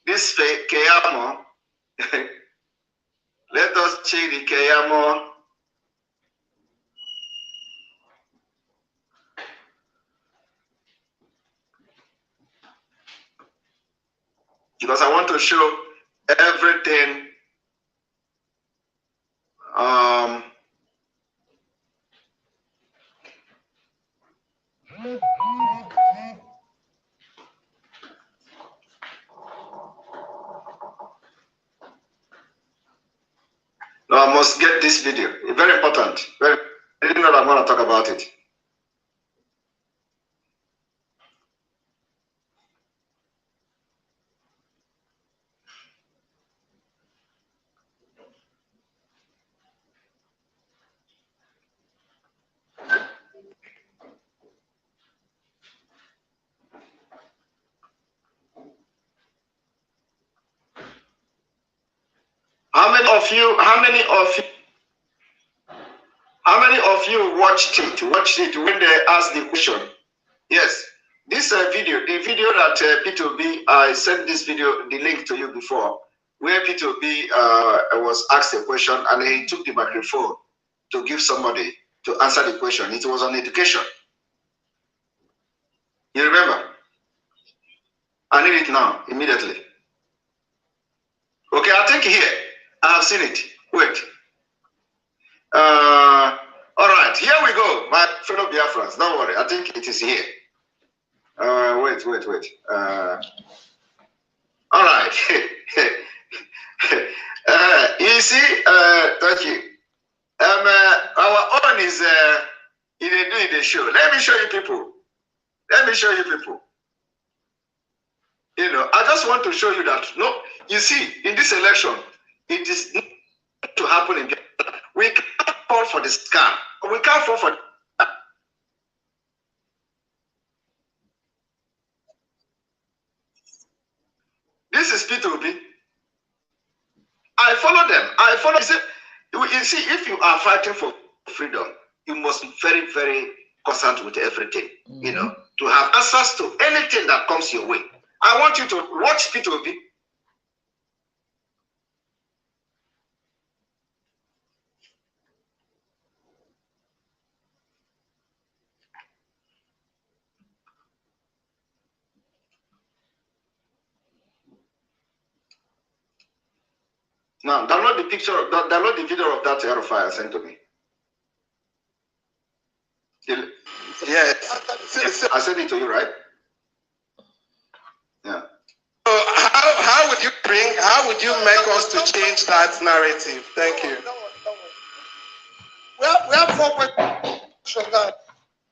this Keyamo. Let us check the Keyamo. Because I want to show everything. No, I must get this video. It's very important. I didn't know that I'm going to talk about it. How many of you watched it when they asked the question? Yes, this video, the video that P2B, I sent this video, the link to you before, where P2B was asked a question and he took the microphone to give somebody to answer the question. It was on education. You remember? I need it now, immediately. Okay, I think here. I have seen it. Wait. All right, here we go, my fellow Biafrans. Don't worry, I think it is here. Wait. All right. You see, thank you. Our own is doing the show. Let me show you people. You know, I just want to show you that. No, you see, in this election, it is not to happen in. We can't fall for the scam. We can't fall for. This is P2B. I follow them. I follow. You see, if you are fighting for freedom, you must be very, very concerned with everything. You know, to have access to anything that comes your way. I want you to watch P2B. Now, download the picture, download the video of that aerofoil sent to me. Yes. I sent it to you, right? Yeah. So how would you make us to change that narrative? Thank you. We have 4 questions now.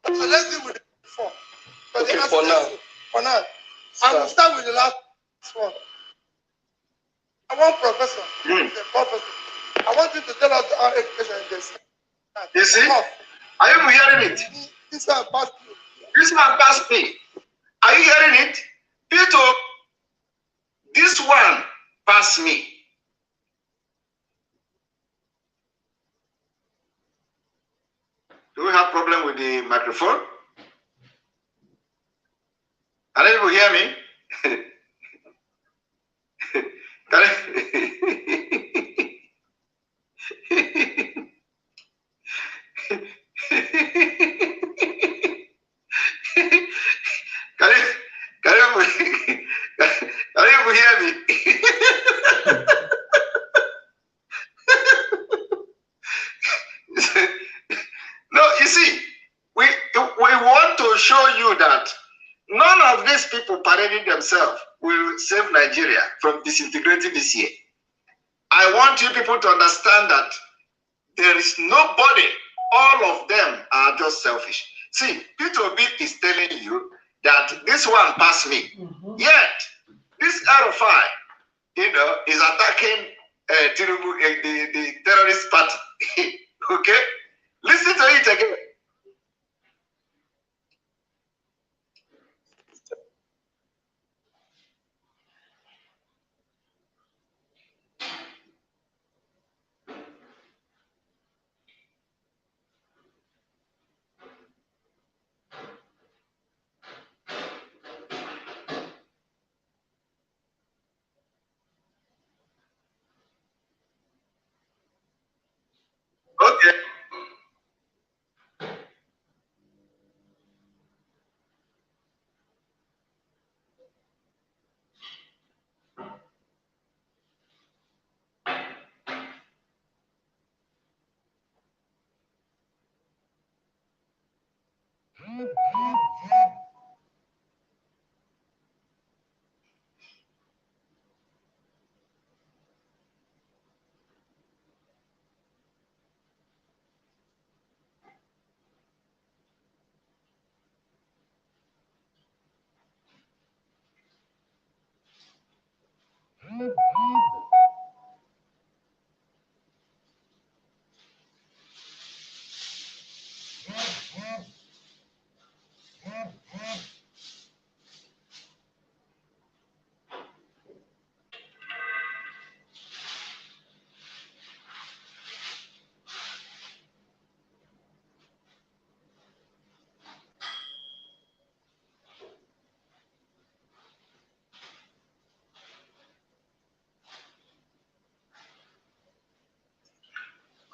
So let's deal with it 4. Okay, for now. I will start with the last one. I want Professor. I want you to tell us our education in this. You see? Are you hearing it? This one passed me. This one passed me. Are you hearing it? Peter, this one passed me. Do we have problem with the microphone? Can anyone hear me? Can you hear me? No, you see, we want to show you that none of these people parading themselves will save Nigeria from disintegrating this year. I want you people to understand that there is nobody, all of them are just selfish. See, P2B is telling you that this one passed me. Yet, this aerofoil, you know, is attacking Tinubu, the terrorist party. Okay? Listen to it again. Okay.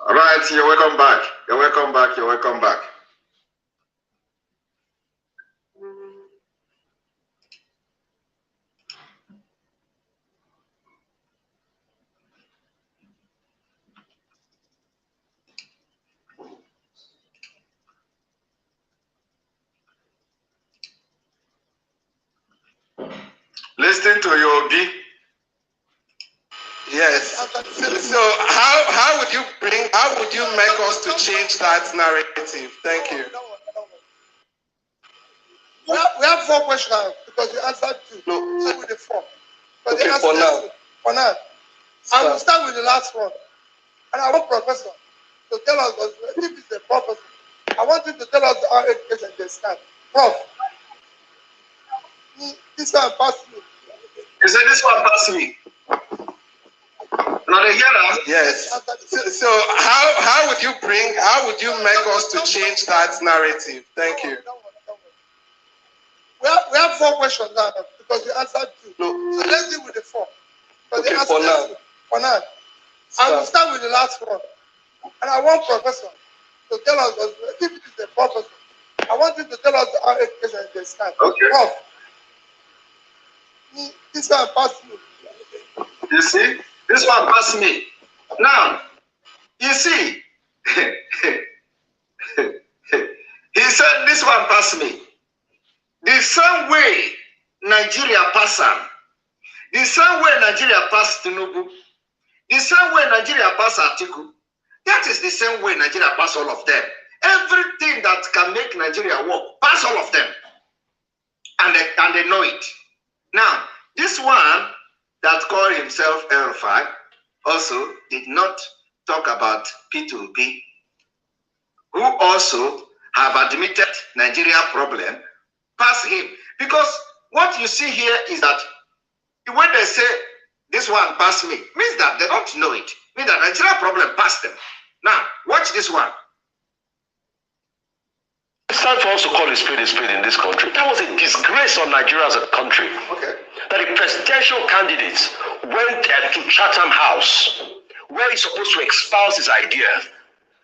All right, you're welcome back. You're welcome back. You're welcome back. Listen to your Obi. Yes. So how would you make us to change that narrative? Thank you. We have 4 questions now because you answered 2. No. So with the 4. But okay, for now. For now. I will start with the last one. And I want Professor to tell us, if it's a prophecy, I want you to tell us our education they start. Prof. This one passed me. You said this one passed me. Now they hear us. Yes. So how would you make us to change that narrative? Thank you. We have 4 questions now because you answered 2. No. So let's deal with the 4. Okay, for now. For now. I will start with the last one. And I want Professor to tell us, if it is a prophecy, I want you to tell us our education they start. Okay. Prof. This one passed me. You see? This one passed me. Now, you see, he said this one passed me. The same way Nigeria passed him, the same way Nigeria passed Tinubu, the same way Nigeria passed Atiku, that is the same way Nigeria passed all of them. Everything that can make Nigeria work, pass all of them. And they know it. Now, this one that called himself El-Rufai also did not talk about P2B, who also have admitted Nigeria problem, pass him. Because what you see here is that when they say this one passed me, means that they don't know it. Means that Nigeria problem passed them. Now, watch this one. It's time for us to call a spade in this country. That was a disgrace on Nigeria as a country. Okay. That a presidential candidate went to Chatham House, where he's supposed to espouse his ideas,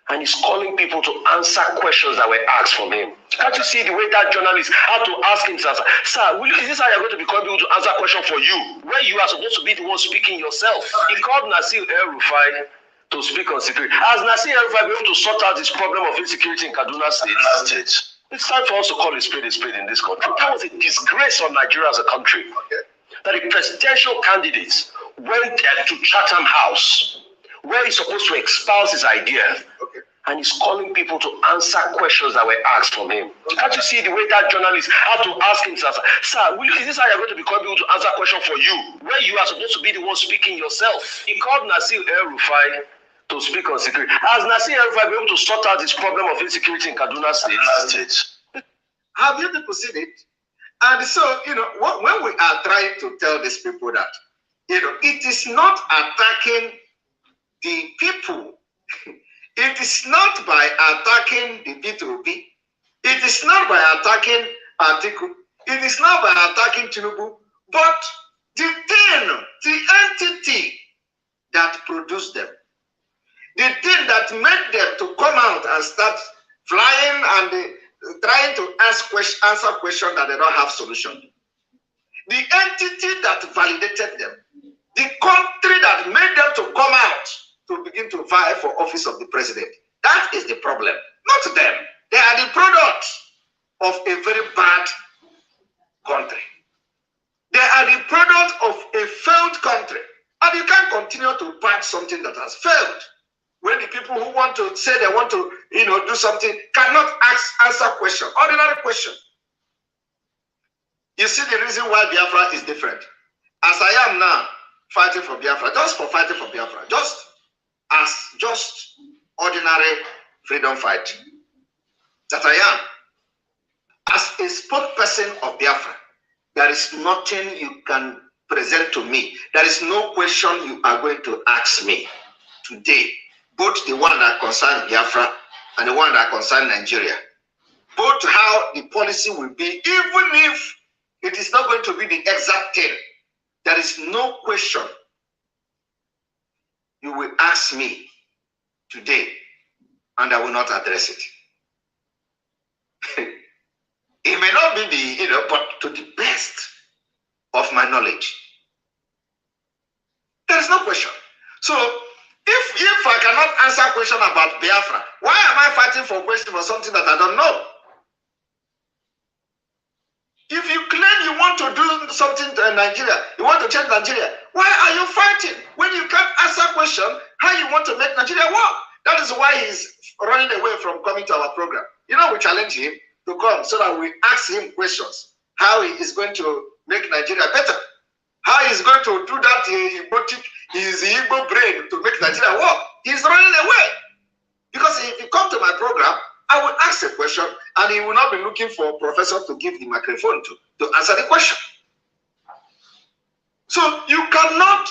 and he's calling people to answer questions that were asked from him. Can't you see the way that journalist had to ask him, sir, is this how you're going to become able to answer questions for you, where you are supposed to be the one speaking yourself? He called Nasir El-Rufai to speak on security. Has Nasir El-Rufai been able to sort out this problem of insecurity in Kaduna State? It's time for us to call a spade in this country. That was a disgrace on Nigeria as a country. That a presidential candidate went to Chatham House, where he's supposed to espouse his ideas, and he's calling people to answer questions that were asked from him. Can't you see the way that journalist had to ask him, sir, is this how you're going to become able to answer questions for you, where you are supposed to be the one speaking yourself? He called Nasir El-Rufai to speak on security. Has Nasir El-Rufai been able to sort out this problem of insecurity in Kaduna State? Have you people seen it? And so, when we are trying to tell these people that, it is not attacking the people. It is not by attacking the P2P. It is not by attacking Atiku. It is not by attacking Tinubu. But the thing, the entity that produced them, the thing that made them to come out and start flying and trying to answer questions that they don't have solution. The entity that validated them, the country that made them to come out to begin to vie for office of the president. That is the problem, not them. They are the product of a very bad country. They are the product of a failed country. And you can't continue to patch something that has failed. When the people who want to say they want to, do something cannot answer question, ordinary question. You see the reason why Biafra is different. As I am now fighting for Biafra, just for fighting for Biafra, just ordinary freedom fight that I am. As a spokesperson of Biafra, there is nothing you can present to me. There is no question you are going to ask me today. Both the one that concerns Biafra and the one that concerns Nigeria. Both how the policy will be, even if it is not going to be the exact thing. There is no question you will ask me today and I will not address it. It may not be the, but to the best of my knowledge. There is no question. So if I cannot answer a question about Biafra, why am I fighting for a question for something that I don't know? If you claim you want to do something to Nigeria, you want to change Nigeria, why are you fighting when you can't answer a question how you want to make Nigeria work? That is why he's running away from coming to our program. We challenge him to come so that we ask him questions, how he is going to make Nigeria better, how he's going to do that his Igbo brain to make Nigeria work. He's running away. Because if you come to my program, I will ask a question and he will not be looking for a professor to give the microphone to answer the question. So you cannot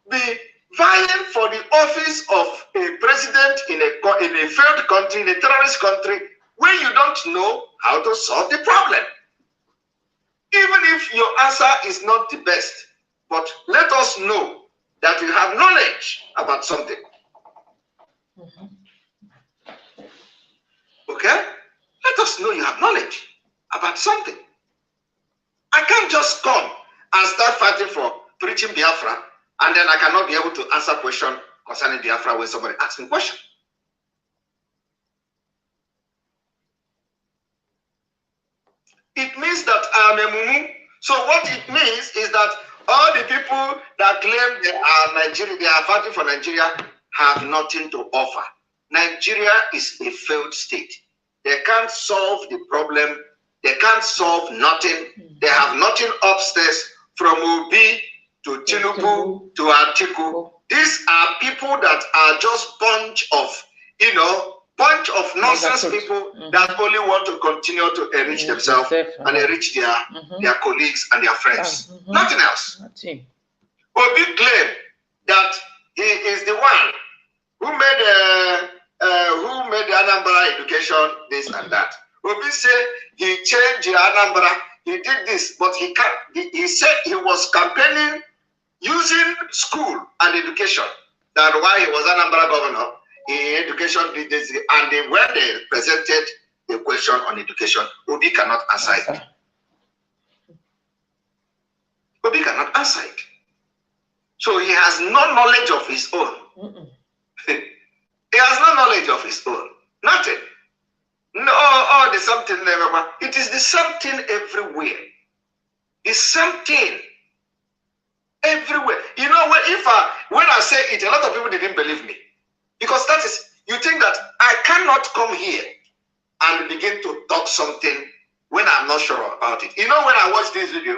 be vying for the office of a president in a failed country, in a terrorist country, when you don't know how to solve the problem. Even if your answer is not the best, but let us know that you have knowledge about something. Okay? Let us know you have knowledge about something. I can't just come and start fighting for preaching Biafra, and then I cannot be able to answer question concerning Biafra when somebody asks me a question. It means that I am a mumu. So what it means is that all the people that claim they are Nigeria, they are fighting for Nigeria, have nothing to offer. Nigeria is a failed state. They can't solve the problem. They can't solve nothing. They have nothing upstairs from Obi to Tinubu to Atiku. These are people that are just bunch of nonsense people that only want to continue to enrich themselves and enrich their colleagues and their friends. Nothing else. Obi claimed that he is the one who made the Anambra education this and that. Obi said he changed the Anambra, he did this, but he can't. He said he was campaigning using school and education. That while he was Anambra governor, education did this, and when they presented the question on education, Obi cannot answer it. Obi cannot answer it. So he has no knowledge of his own. He has no knowledge of his own. Nothing. No, there's something there. It is the same thing everywhere. The same thing everywhere. When I say it, a lot of people didn't believe me. Because that is, you think that I cannot come here and begin to talk something when I'm not sure about it. When I watch this video,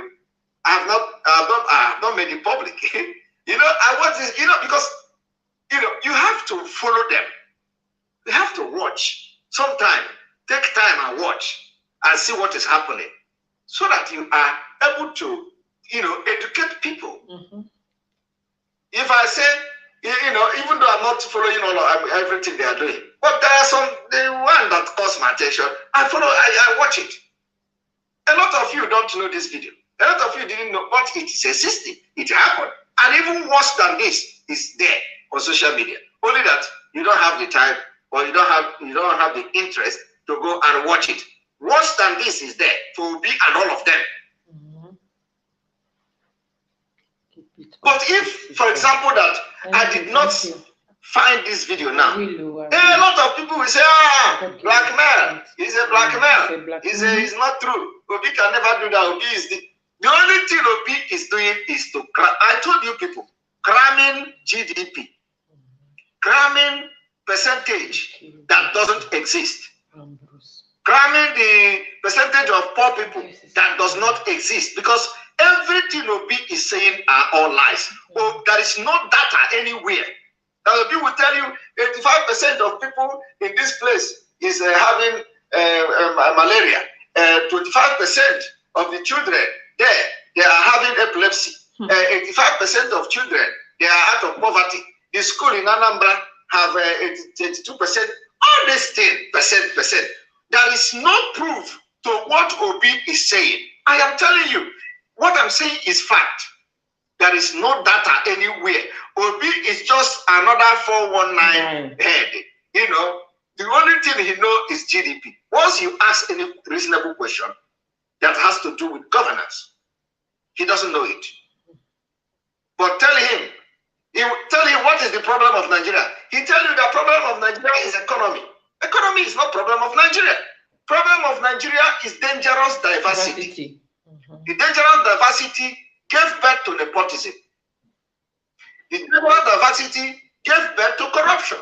I have not made it public. I watch this, because you have to follow them. You have to watch. Sometime, take time and watch and see what is happening so that you are able to, educate people. If I say, even though I'm not following everything they are doing, but there are the one that caught my attention, I watch it. A lot of you don't know this video. A lot of you didn't know, but it is existing. It happened. And even worse than this is there on social media. Only that you don't have the time or you don't have the interest to go and watch it. Worse than this is there for Obi and all of them. But if, for example, that I did not find this video now, a lot of people will say, black man, he's a black man. He's not true. Obi can never do that. Obi is the only thing Obi is doing is to cram. I told you people, cramming GDP, cramming percentage that doesn't exist, cramming the percentage of poor people that does not exist, because everything Obi is saying are all lies. Well, there is no data anywhere. Now, Obi will tell you 85% of people in this place is having malaria. 25% of the children there, they are having epilepsy. 85% of children, they are out of poverty. The school in Anambra have 82%. All these things, percent. There is no proof to what Obi is saying. I am telling you, what I'm saying is fact. There is no data anywhere. Obi is just another 419 head. The only thing he knows is GDP. Once you ask any reasonable question that has to do with governance, he doesn't know it. But tell him, he will tell you what is the problem of Nigeria. He tell you the problem of Nigeria is economy. Economy is not problem of Nigeria. Problem of Nigeria is dangerous diversity. The dangerous diversity gave birth to nepotism. The dangerous diversity gave birth to corruption.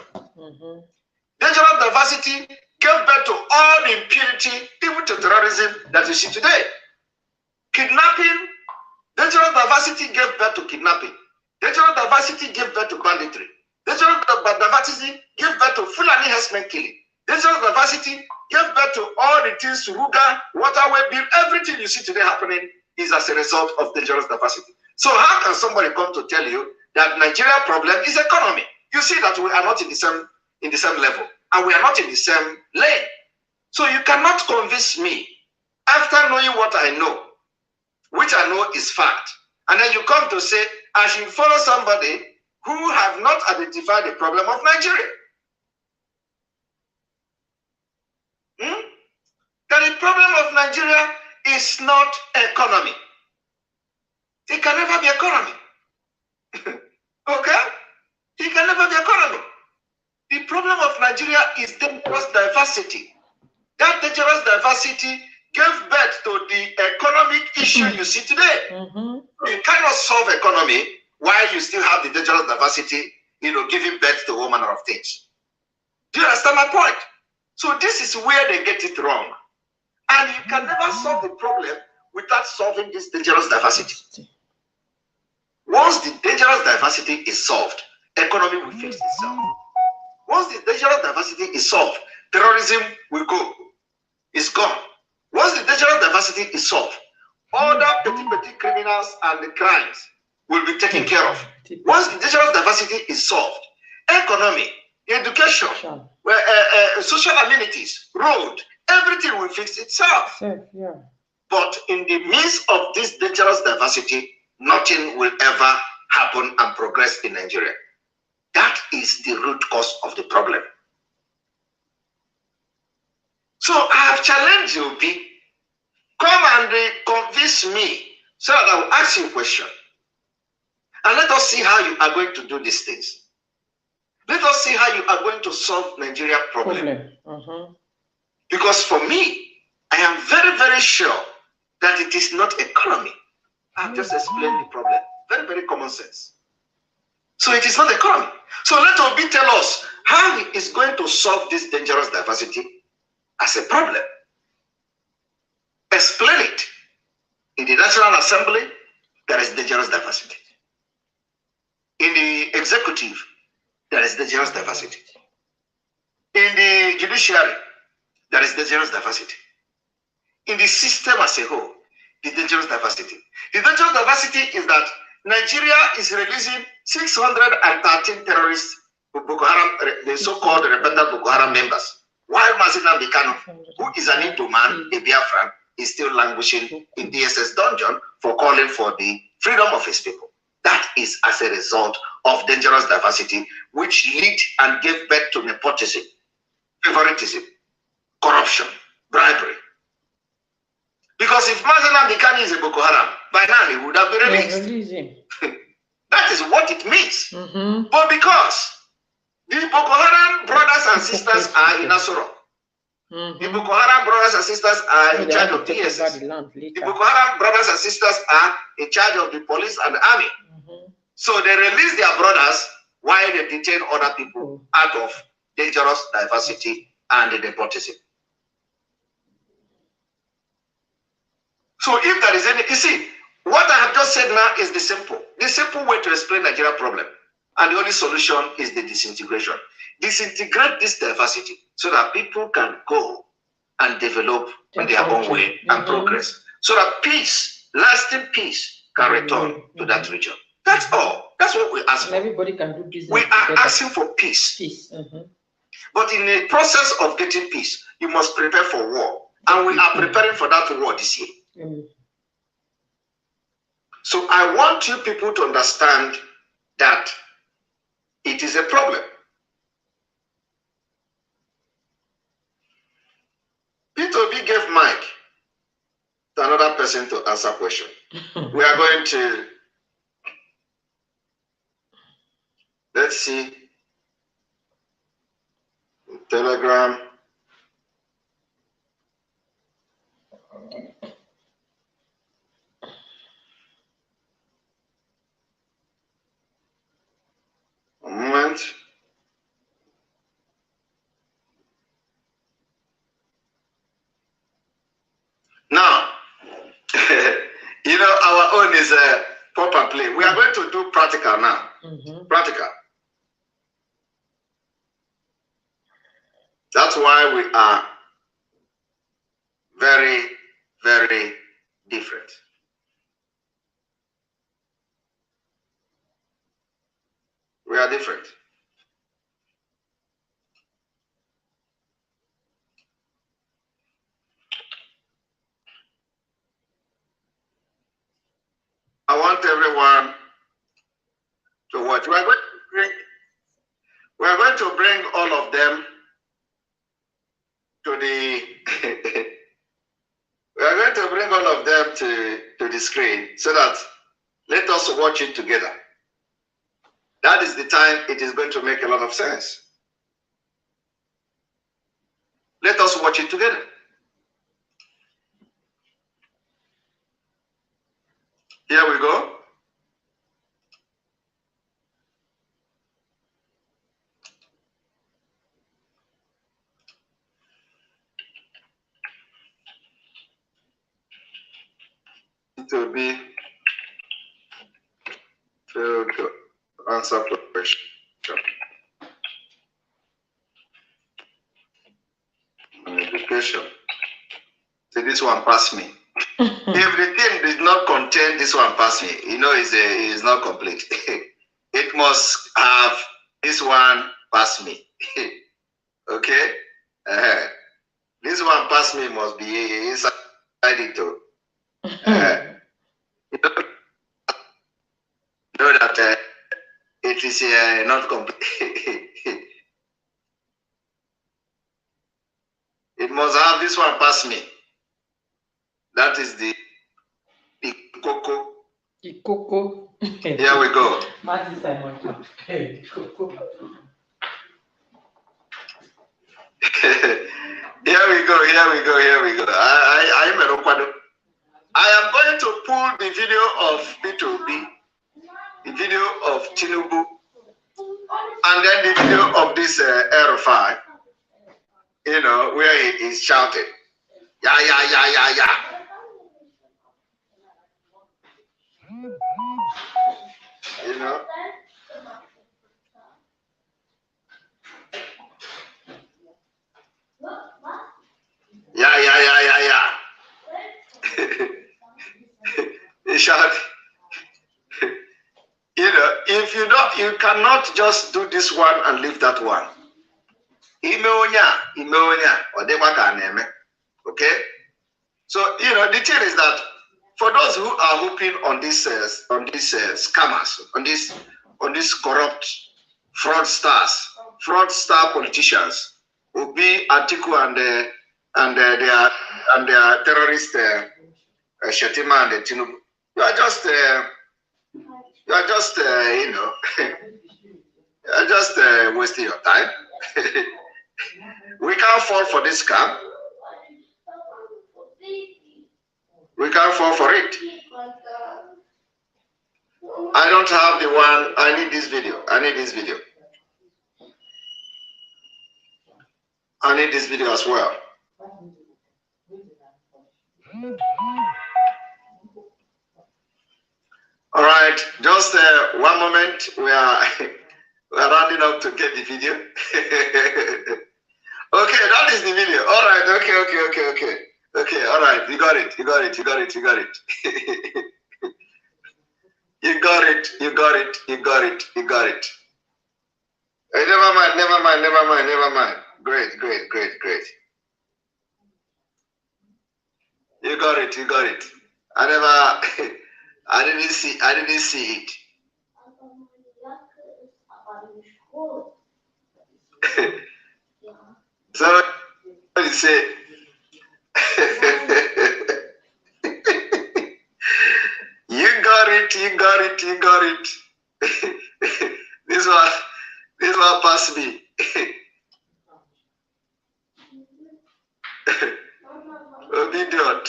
Dangerous diversity gave birth to all the impunity, even to terrorism that you see today. Kidnapping, dangerous diversity gave birth to kidnapping. Dangerous diversity gave birth to banditry. Dangerous diversity gave birth to Fulani herdsmen killing. Dangerous diversity gave birth to all the things, Ruga, waterway bill, everything you see today happening is as a result of dangerous diversity. So how can somebody come to tell you that Nigeria problem is economy? You see that we are not in the same level, and we are not in the same lane. So you cannot convince me after knowing what I know, which I know is fact, and then you come to say I should follow somebody who have not identified the problem of Nigeria. That the problem of Nigeria is not economy. It can never be economy. Okay? It can never be economy. The problem of Nigeria is dangerous diversity. That dangerous diversity gave birth to the economic issue you see today. You cannot solve economy while you still have the dangerous diversity, giving birth to all manner of things. Do you understand my point? So this is where they get it wrong. And you can never solve the problem without solving this dangerous diversity. Once the dangerous diversity is solved, economy will fix itself. Once the dangerous diversity is solved, terrorism will go. It's gone. Once the dangerous diversity is solved, all the petty criminals and the crimes will be taken care of. Once the dangerous diversity is solved, economy, education, social amenities, road, everything will fix itself. But in the midst of this dangerous diversity, nothing will ever happen and progress in Nigeria. That is the root cause of the problem. So I have challenged you, Obi. Come and convince me so that I will ask you a question. And let us see how you are going to do these things. Let us see how you are going to solve Nigeria problem. Because for me, I am very, very sure that it is not economy. I have just explained the problem. Very, very common sense. So it is not economy. So let Obi tell us how he is going to solve this dangerous diversity as a problem. Explain it. In the National Assembly, there is dangerous diversity. In the executive, there is dangerous diversity. In the judiciary, there is dangerous diversity. In the system as a whole, the dangerous diversity. The dangerous diversity is that Nigeria is releasing 613 terrorists, Boko Haram, the so-called repentant Boko Haram members, while Mazi Nnamdi Kanu, who is an Igbo man, a Biafran, is still languishing in DSS dungeon for calling for the freedom of his people. That is as a result of dangerous diversity, which lead and gave birth to nepotism, favoritism, corruption, bribery. Because if Mazi Nnamdi Kanu is a Boko Haram, by now he would have been released. That is what it means. But because the Boko Haram brothers and sisters are in Asoro, the Boko Haram brothers and sisters are in charge of DSS. The Boko Haram brothers and sisters are in charge of the police and the army. So they release their brothers while they detain other people out of dangerous diversity and the nepotism. So if there is any, you see, what I have just said now is the simple way to explain Nigeria problem. And the only solution is the disintegration. Disintegrate this diversity so that people can go and develop in their own way and progress. So that peace, lasting peace, can return to that region. That's all. That's what we ask for. Everybody can do business. We are asking for peace. But in the process of getting peace, you must prepare for war. And we are preparing for that war this year. So I want you people to understand that it is a problem. Peter Obi gave mic to another person to answer question. We are going to, let's see, Telegram. A moment. Now, you know, our own is a pop and play. We are going to do practical now. Practical. That's why we are very, very different. We are different. I want everyone to watch. We are going to bring all of them to the we are going to bring all of them to the screen so that let us watch it together. That is the time it is going to make a lot of sense. Let us watch it together. Here we go. It will be to answer question. On education. See, this one pass me. If the thing did not contain this one pass me, you know, is not complete. It must have this one pass me. Okay? This one pass me must be inside it too. You know that it is not complete. It must have this one pass me. That is the Ikoko. Ikoko. Here we go. Here we go. I am going to pull the video of P2B, the video of Tinubu, and then the video of this R5, you know, where he is shouting, yeah, yeah, yeah, yeah, yeah. You know? Yeah, yeah, yeah, yeah, yeah. He shouted. You know, if you don't, you cannot just do this one and leave that one. Okay? So, you know, the thing is that for those who are hoping on these scammers, on these corrupt fraudster politicians, will be Atiku and their terrorist Shetima and Tinubu. You are just you know, you are just wasting your time. We can't fall for this scam. We can't fall for it. I don't have the one. I need this video. I need this video. I need this video as well. All right, just one moment. We are rounding up to get the video. Okay, that is the video. All right. Okay. All right. You got it. You got it. Never mind. Great. You got it. I didn't see it. So you say You got it, you got it, you got it. This one passed me. Idiot.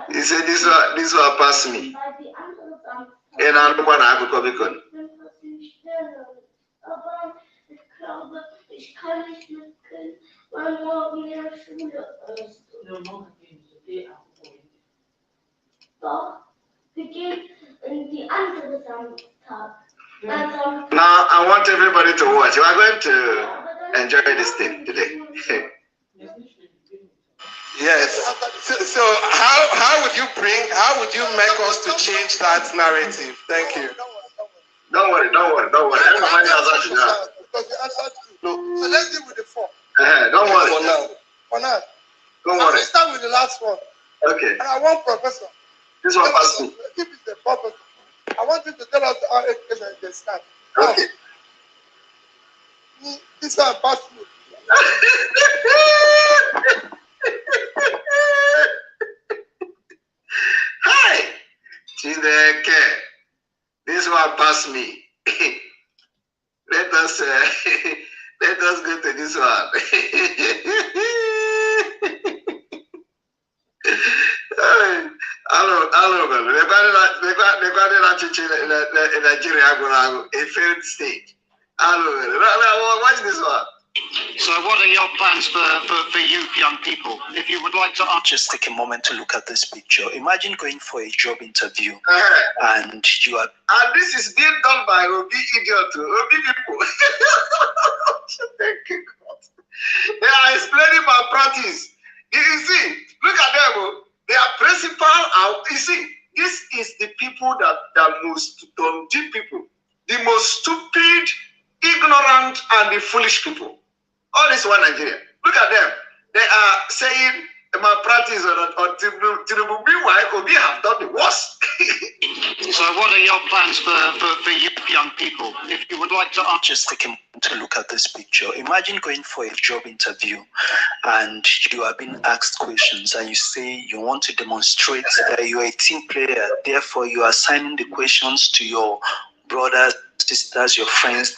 He said this one passed me. And I'm the one I have to come. Now I want everybody to watch. We are going to enjoy this thing today. Yes. So how would you make us to change that narrative? Thank you. Don't worry. Everybody has answered now. Because the answer no. So let's deal with the 4. Don't worry. For now. Don't worry. I'll start with the last one. Okay. And I want Professor. This one passed me. If it's the purpose, I want you to tell us how education can start. Okay. This one passed me. Hi, Chineke. This one passed me. Let us go to this one. Nigeria, a failed state. Watch this one. So what are your plans for you young people? If you would like to just take a moment to look at this picture. Imagine going for a job interview and you are... And this is being done by Obi idiot, Obi people. Thank you, God. They are explaining my practice. You see, look at them. They are principal out. You see, this is the people that most dumb people, the most stupid, ignorant, and the foolish people. All this one Nigeria. Look at them. They are saying my practice on Tinubu. Meanwhile, Obi have done the worst. So what are your plans for you young people? If you would like to just take a moment to look at this picture. Imagine going for a job interview and you are being asked questions and you say you want to demonstrate that you are a team player. Therefore, you are assigning the questions to your brothers, sisters, your friends.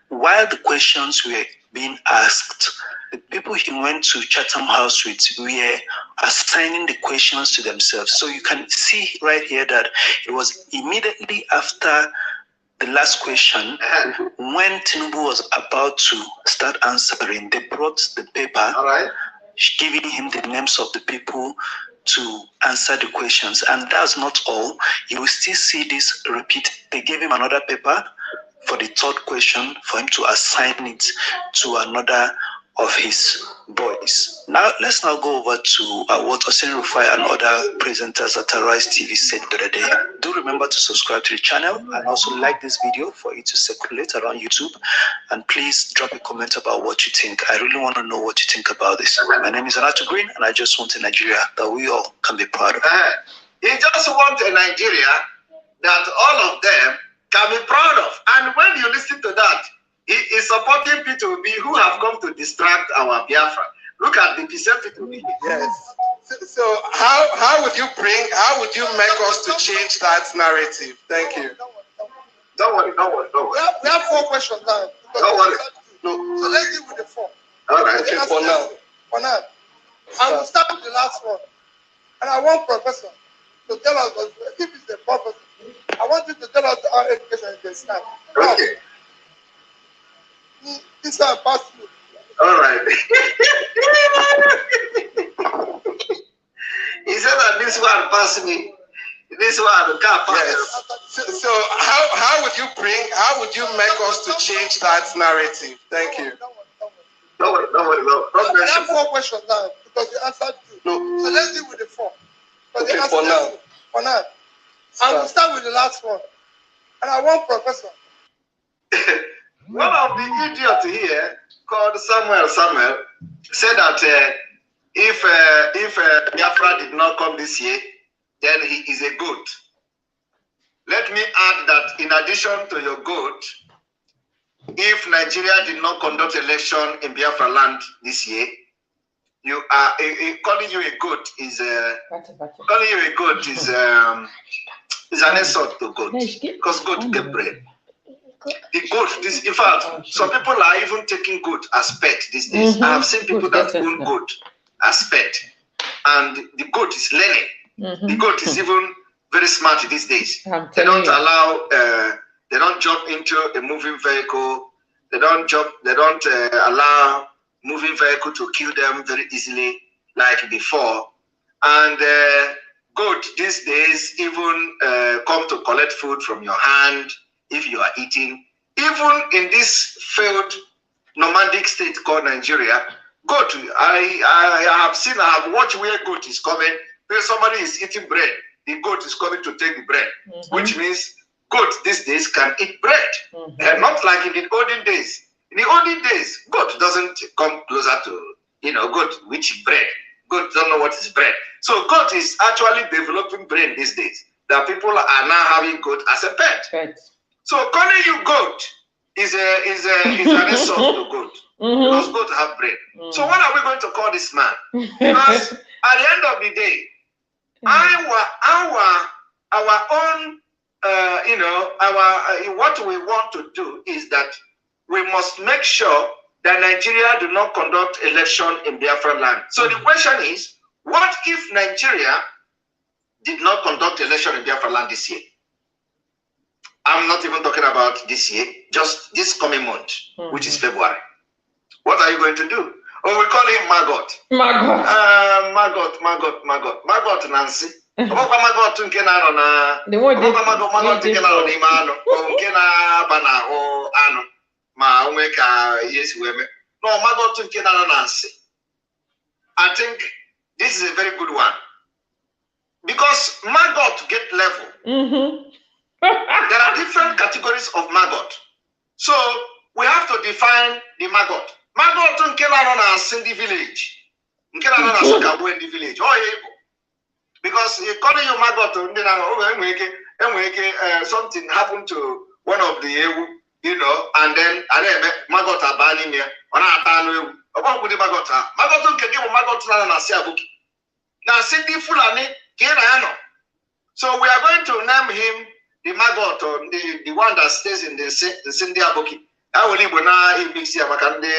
While the questions were being asked, the people he went to Chatham House with were assigning the questions to themselves. So you can see right here that it was immediately after the last question, when Tinubu was about to start answering, they brought the paper, giving him the names of the people to answer the questions. And that's not all. You will still see this repeat. They gave him another paper for the third question for him to assign it to another of his boys. Now, let's now go over to what Hussein Rufai and other presenters at Arise TV said the other day. Do remember to subscribe to the channel and also like this video for it to circulate around YouTube. And please drop a comment about what you think. I really want to know what you think about this. My name is Anato Green, and I just want a Nigeria that we all can be proud of. He just wants a Nigeria that all of them can be proud of. And when you listen to that, he is supporting P2B who have come to distract our Biafra. Look at the percent P2B. Yes. So how would you make us to change that narrative? Thank you. Don't worry. We have 4 questions now. Don't worry. No. So let's deal with the 4. All right. Okay, for now. I will start with the last one. And I want Professor to tell us, if it's the purpose, I want you to tell us how education can start. Okay. This one passed me. All right. He said that this one passed me. This one can't pass. Yes. So how would you make us to change that narrative? Thank you. Don't worry. We have 4 questions now because you answered 2. No. So let's deal with the 4. Okay, for now. I will start with the last one. And I want Professor. One of the idiots here called Samuel said that if Biafra did not come this year, then he is a goat. Let me add that in addition to your goat, if Nigeria did not conduct election in Biafra land this year, you are calling you a goat is calling you a goat is an insult to goat, because goat get bread. The goat, this in fact, some people are even taking goat as pet these days. I have seen people that own goat as pet, and the goat is learning. The goat is even very smart these days. They don't allow, they don't jump into a moving vehicle. They don't jump. They don't allow moving vehicle to kill them very easily like before. And goat these days even come to collect food from your hand if you are eating. Even in this failed nomadic state called Nigeria, goat, I have watched where goat is coming. Where somebody is eating bread, the goat is coming to take the bread, which means goat these days can eat bread. And not like in the olden days. In the olden days, goat doesn't come closer to, goat, which bread. Goat don't know what is bread. So goat is actually developing brain these days. That people are now having goat as a pet. So calling you goat is an insult to goat. Because goat have brain. So what are we going to call this man? Because at the end of the day, our own, what we want to do is that we must make sure that Nigeria do not conduct election in Biafra land. So the question is, what if Nigeria did not conduct election in Biafra land this year? I'm not even talking about this year, just this coming month, which is February. What are you going to do? Oh, we call him Maggot. Maggot Nancy. Maggot nke na na. Maggot nke na n'ime anụ. Nke na bana o anụ. Ma onwe ka yes we me. No, Maggot nke na Nancy. I think this is a very good one. Because maggot get level. There are different categories of maggot. So we have to define the maggot. Maggot nke na in the village. Nke na Sakabu in the village. Oh, yeah. Because calling you maggot, something happened to one of the and then maggot are banning me. About the maggot. Maggot can give a maggot na Siabuki. Now, Cindy Fulani, so we are going to name him the maggot, or the one that stays in the Cindy Abuki. I will leave now in Mixia Makande.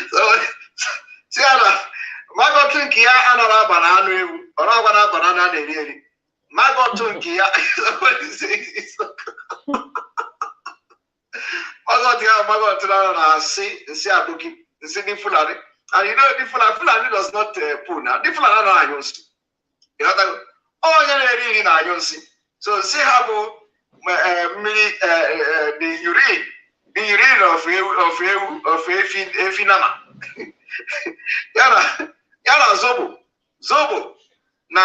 So, maggot Tunkia another banana, or banana, really. Maggot Tunkia, what is it? Maggot Abuki, the Cindy Fulani. And the Fulani does not pull now. The Fulani are used to. So see how the urine of Efinama. Yara Zobo na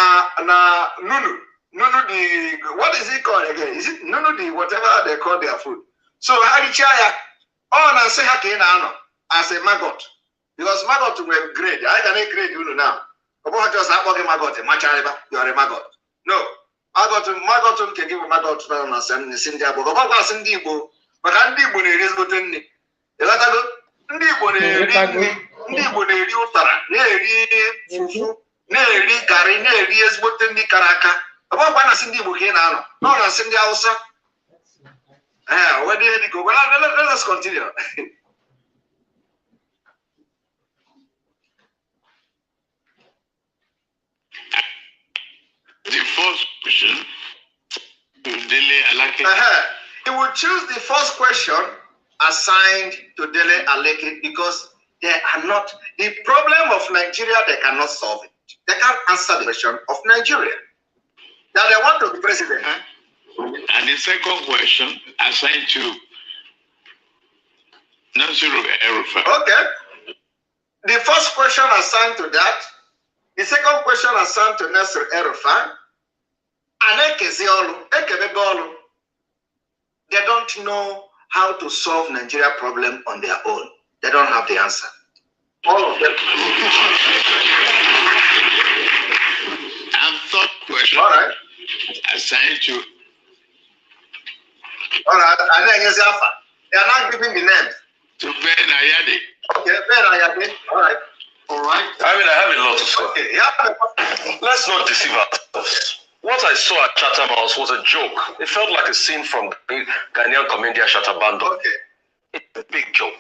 Nunu the what is it called again? Is it Nunu the whatever they call their food? So Harichaya na say Hakina as a maggot, because maggot will grade. I can grade you now. Just maggot, you are a maggot. No, maggot can give a maggot na Cindy Abu. Cindy Igbo, but Andy Bunny is good in the Latago. Ndi Igbo na-eri ụtara, na-eri fufu, na-eri garị, na-eri ezigbote ndị kara aka. Ọ bụkwa na asị ndị Igbo ka ị na-anọ, na ọ na-asị ndị Hausa. Where did it go? Well, let us continue. The first question, he will choose the first question assigned to Dele Aleke because they are not the problem of Nigeria. They cannot solve it. They can't answer the question of Nigeria. That they want to be president. And the second question assigned to Nasiru El-Rufai. Okay. The first question assigned to that. The second question assigned to Nasiru El-Rufai. They don't know how to solve Nigeria problem on their own. They don't have the answer. All of them. And question. All right. Assigned to. All right. And then here's Alpha. They are not giving the names. To Ben Ayade. Okay, Ben Ayade. All right. All right. I mean, I have a lot to say. Okay, yeah. Let's not deceive ourselves. What I saw at Chatham House was a joke. It felt like a scene from Ghanaian comedian Shatabando. Okay. It's a big joke.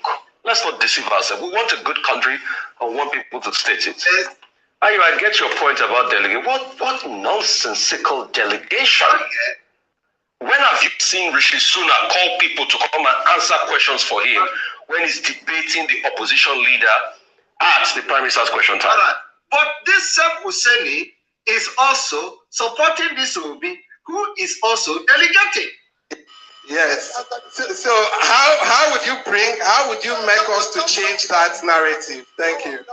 Let's not deceive ourselves. We want a good country and we want people to state it. Yes. I get your point about delegation. What nonsensical delegation? Okay. When have you seen Rishi Sunak call people to come and answer questions for him when he's debating the opposition leader at the Prime Minister's question time? All right. But this same Husseini is also supporting this Obi, who is also delegating. Yes. So how would you make us to change that narrative? Thank you.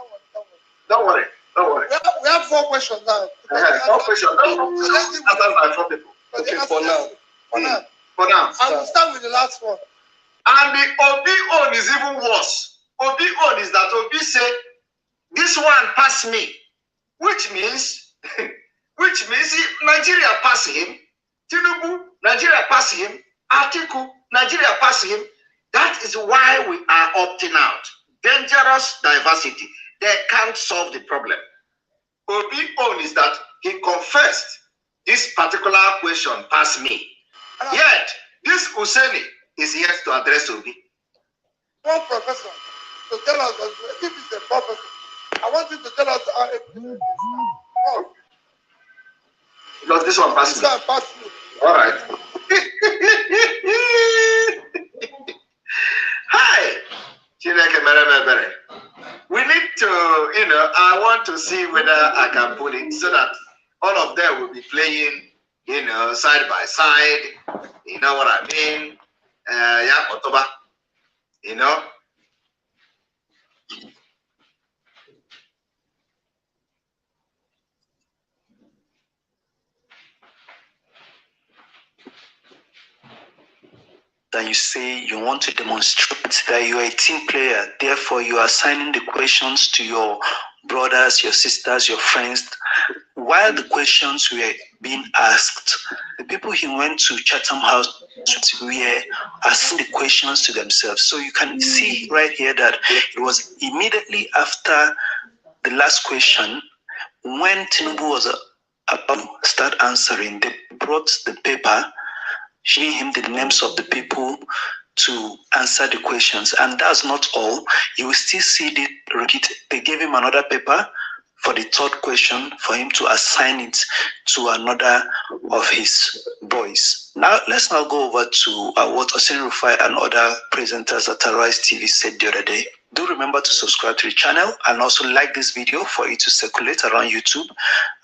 Don't worry. We have 4 questions now. 4 questions. Let's answer my 4 people. Okay, for now. For now. And we'll start with the last one. And the Obi own is even worse. Obi own is that Obi say, this one pass me, which means Nigeria pass him, Tinubu, Nigeria pass him, Atiku, Nigeria pass him. That is why we are opting out. Dangerous diversity. They can't solve the problem. Obi own is that he confessed this particular question pass me. Yet, this Husseini is yet to address Obi. One professor to tell us, if he's a professor, I want you to tell us how it because this one passed me. All right. Hi. We need to, I want to see whether I can put it so that all of them will be playing, side by side. You know what I mean? Yeah, Otoba. That you say you want to demonstrate that you are a team player, therefore you are assigning the questions to your brothers, your sisters, your friends. While the questions were being asked, the people he went to Chatham House were asking the questions to themselves. So you can see right here that it was immediately after the last question, when Tinubu was about to start answering, they brought the paper showing him the names of the people to answer the questions. And that's not all. You will still see the repeat. They gave him another paper for the 3rd question for him to assign it to another of his boys. Now, let's now go over to what Hussein Rufai and other presenters at Arise TV said the other day. Do remember to subscribe to the channel and also like this video for it to circulate around YouTube.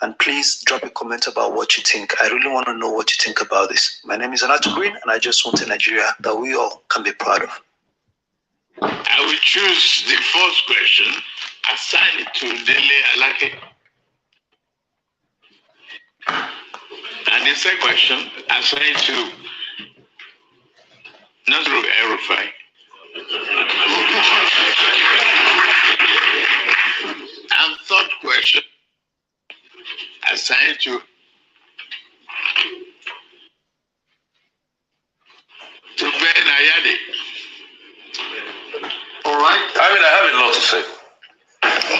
And please drop a comment about what you think. I really want to know what you think about this. My name is Anato Green, and I just want a Nigeria that we all can be proud of. I will choose the first question, assign it to Dele Alake. And the second question, assign it to Nasru El-Rufai. And 3rd question, assign it to Ben Ayade. All right. I have a lot to say.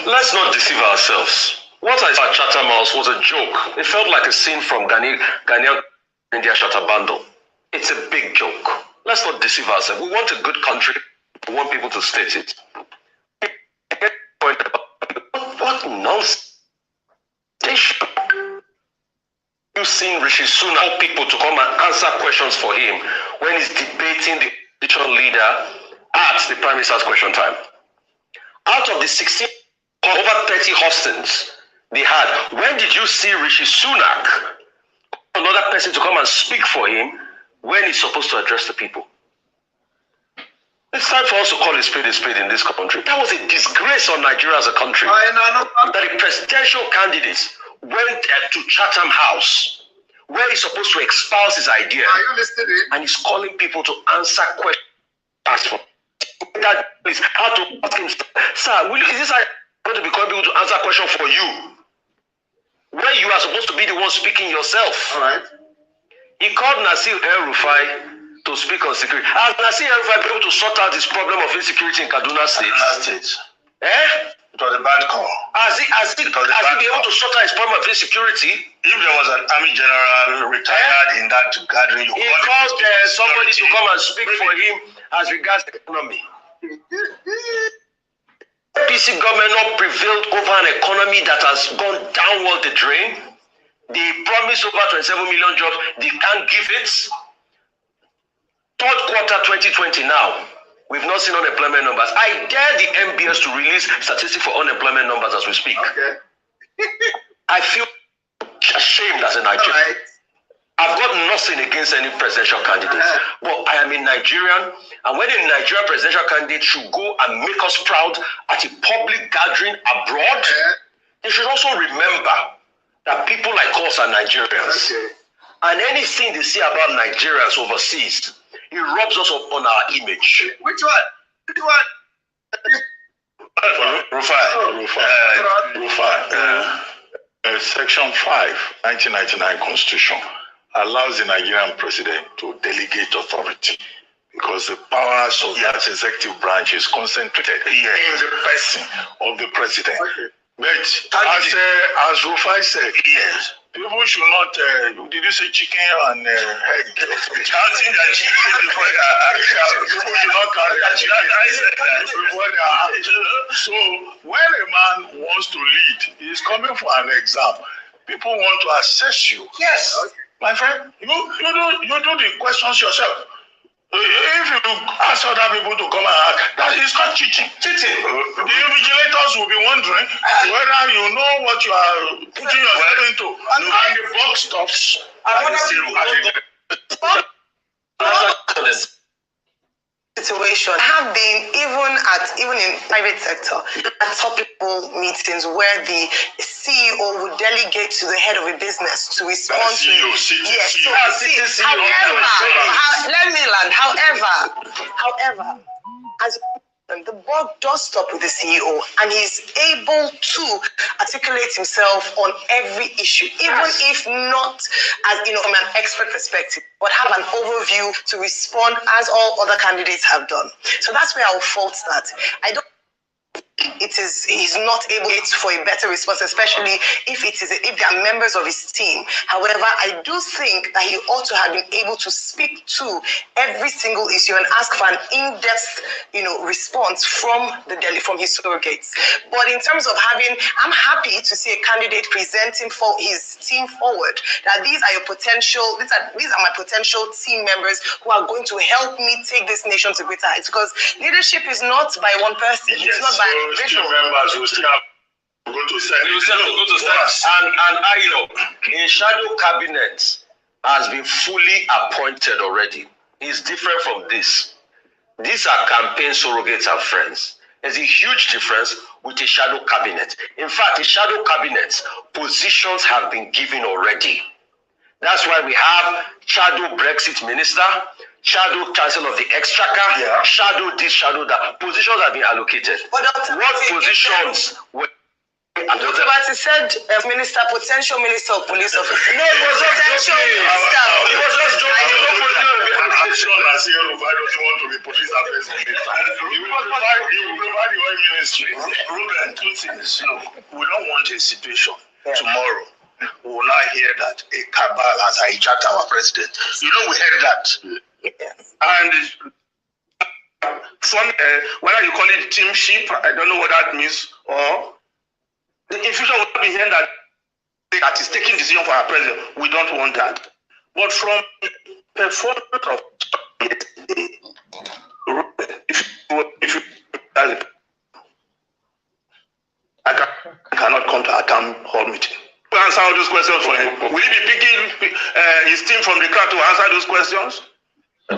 Let's not deceive ourselves. What I saw at Chatham House was a joke. It felt like a scene from Ghanaian India Shatabando. It's a big joke. Let's not deceive ourselves. We want a good country. We want people to state it. What nonsense? You've seen Rishi Sunak call people to come and answer questions for him when he's debating the opposition leader at the Prime Minister's question time. Out of the 16, over 30 hostings they had, when did you see Rishi Sunak, another person, to come and speak for him when he's supposed to address the people? It's time for us to call a spade in this country. That was a disgrace on Nigeria as a country. That the presidential candidate went to Chatham House, where he's supposed to espouse his idea. Are you listening? And he's calling people to answer questions. That is how to ask him, sir, is this how you're going to be calling people to answer questions for you? where you are supposed to be the one speaking yourself. All right. He called Nasir El-Rufai to speak on security. Has Nasir El-Rufai been able to sort out this problem of insecurity in Kaduna State? Eh? It was a bad call. Has he been able to sort out his problem of insecurity? If there was an army general retired in that gathering, you he called somebody to come and speak for him as regards the economy. APC government not prevailed over an economy that has gone downward the drain. They promised over 27 million jobs. They can't give it. Third quarter 2020 now. We've not seen unemployment numbers. I dare the MBS to release statistics for unemployment numbers as we speak. Okay. I feel ashamed as a Nigerian. Right. I've got nothing against any presidential candidate, but I am a Nigerian, and when a Nigerian presidential candidate should go and make us proud at a public gathering abroad, they should also remember that people like us are Nigerians. Okay. And anything they say about Nigerians overseas, it rubs us up on our image. Which one? Rufai. Section 5, 1999 Constitution allows the Nigerian president to delegate authority because the powers of that executive branch is concentrated in the person of the president. Okay. But as Rufai said, yes, people should not, did you say chicken and egg? Counting the chicken before people should not count the chicken before they are out. So when a man wants to lead, he's coming for an exam. People want to assess you. Yes. My friend, you do the questions yourself. If you ask other people to come and ask, that is not cheating. The invigilators will be wondering whether you know what you are putting yourself into. And the box stops. Situation have been even in private sector at top people meetings where the CEO would delegate to the head of a business to respond to yes. However, as the board does stop with the CEO and he's able to articulate himself on every issue, even if not as from an expert perspective, but have an overview to respond as all other candidates have done. So that's where I'll fault that. He's not able for a better response, especially if they are members of his team. However, I do think that he ought to have been able to speak to every single issue and ask for an in-depth, response from his surrogates. But in terms of I'm happy to see a candidate presenting for his team forward that these are my potential team members who are going to help me take this nation to greater heights. Because leadership is not by one person; it's not by members will still have to go to Senate. And in shadow cabinet has been fully appointed already. It's different from this. These are campaign surrogates and friends. There's a huge difference with a shadow cabinet. In fact, a shadow cabinet positions have been given already. That's why we have shadow Brexit minister, shadow chancellor of the exchequer, shadow this, shadow that. Positions have been allocated. What positions were? Dr. Bati said potential minister of police officer. No, it was potential minister. It was just joking. Nasir El-Rufai doesn't want to be police affairs minister. He will provide the oil ministry. Ruben, two things. We don't want a situation tomorrow. We will not hear that a cabal has hijacked our president. We heard that. Yes. And whether you call it teamship, I don't know what that means, or in future we'll be hearing that is taking decision for our president. We don't want that. But from performance of I cannot come to a town hall meeting. Answer all those questions for him. Will he be picking his team from the crowd to answer those questions?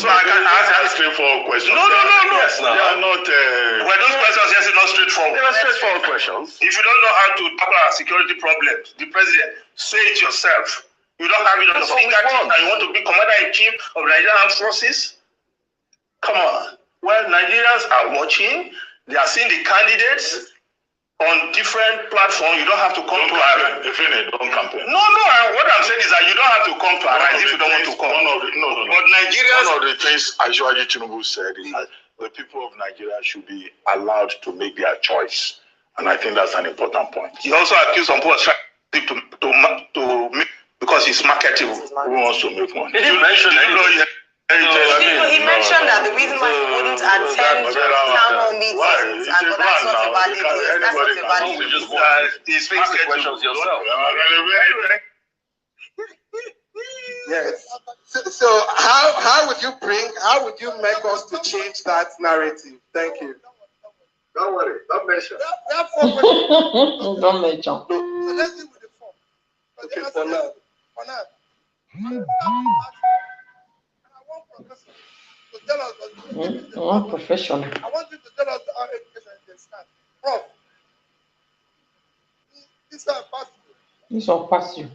So I can answer straightforward questions. No. Yes, they are not. Well, those questions, yes, are not straightforward. They are straightforward questions. If you don't know how to tackle our security problems, the president, say it yourself. You don't have it on your fingertips and you want to be commander-in-chief of Nigerian Armed Forces? Come on. Well, Nigerians are watching. They are seeing the candidates. on different platforms. You don't have to come to Arise. If any, don't campaign. No. What I'm saying is that you don't have to come to Arise if you don't want to come. No. But Nigerians. One of the things Ashwaji Tinubu said is that the people of Nigeria should be allowed to make their choice, and I think that's an important point. He also accused some people of trying to make because it's marketable. Who wants to make money? He didn't mention anything. He mentioned that the reason why he wouldn't attend town hall meetings, and but that's not a valid reason. That's not a valid reason. He speaks the questions yourself. Yes. So how would you make us to change that narrative? Thank you. Don't worry, don't mention. We have 4 questions. Don't mention. So let's deal with the 4. Okay, for now. I want Professor to tell us. Professional. I want you to tell us how education can start. Prof. This one pass you. This one pass you.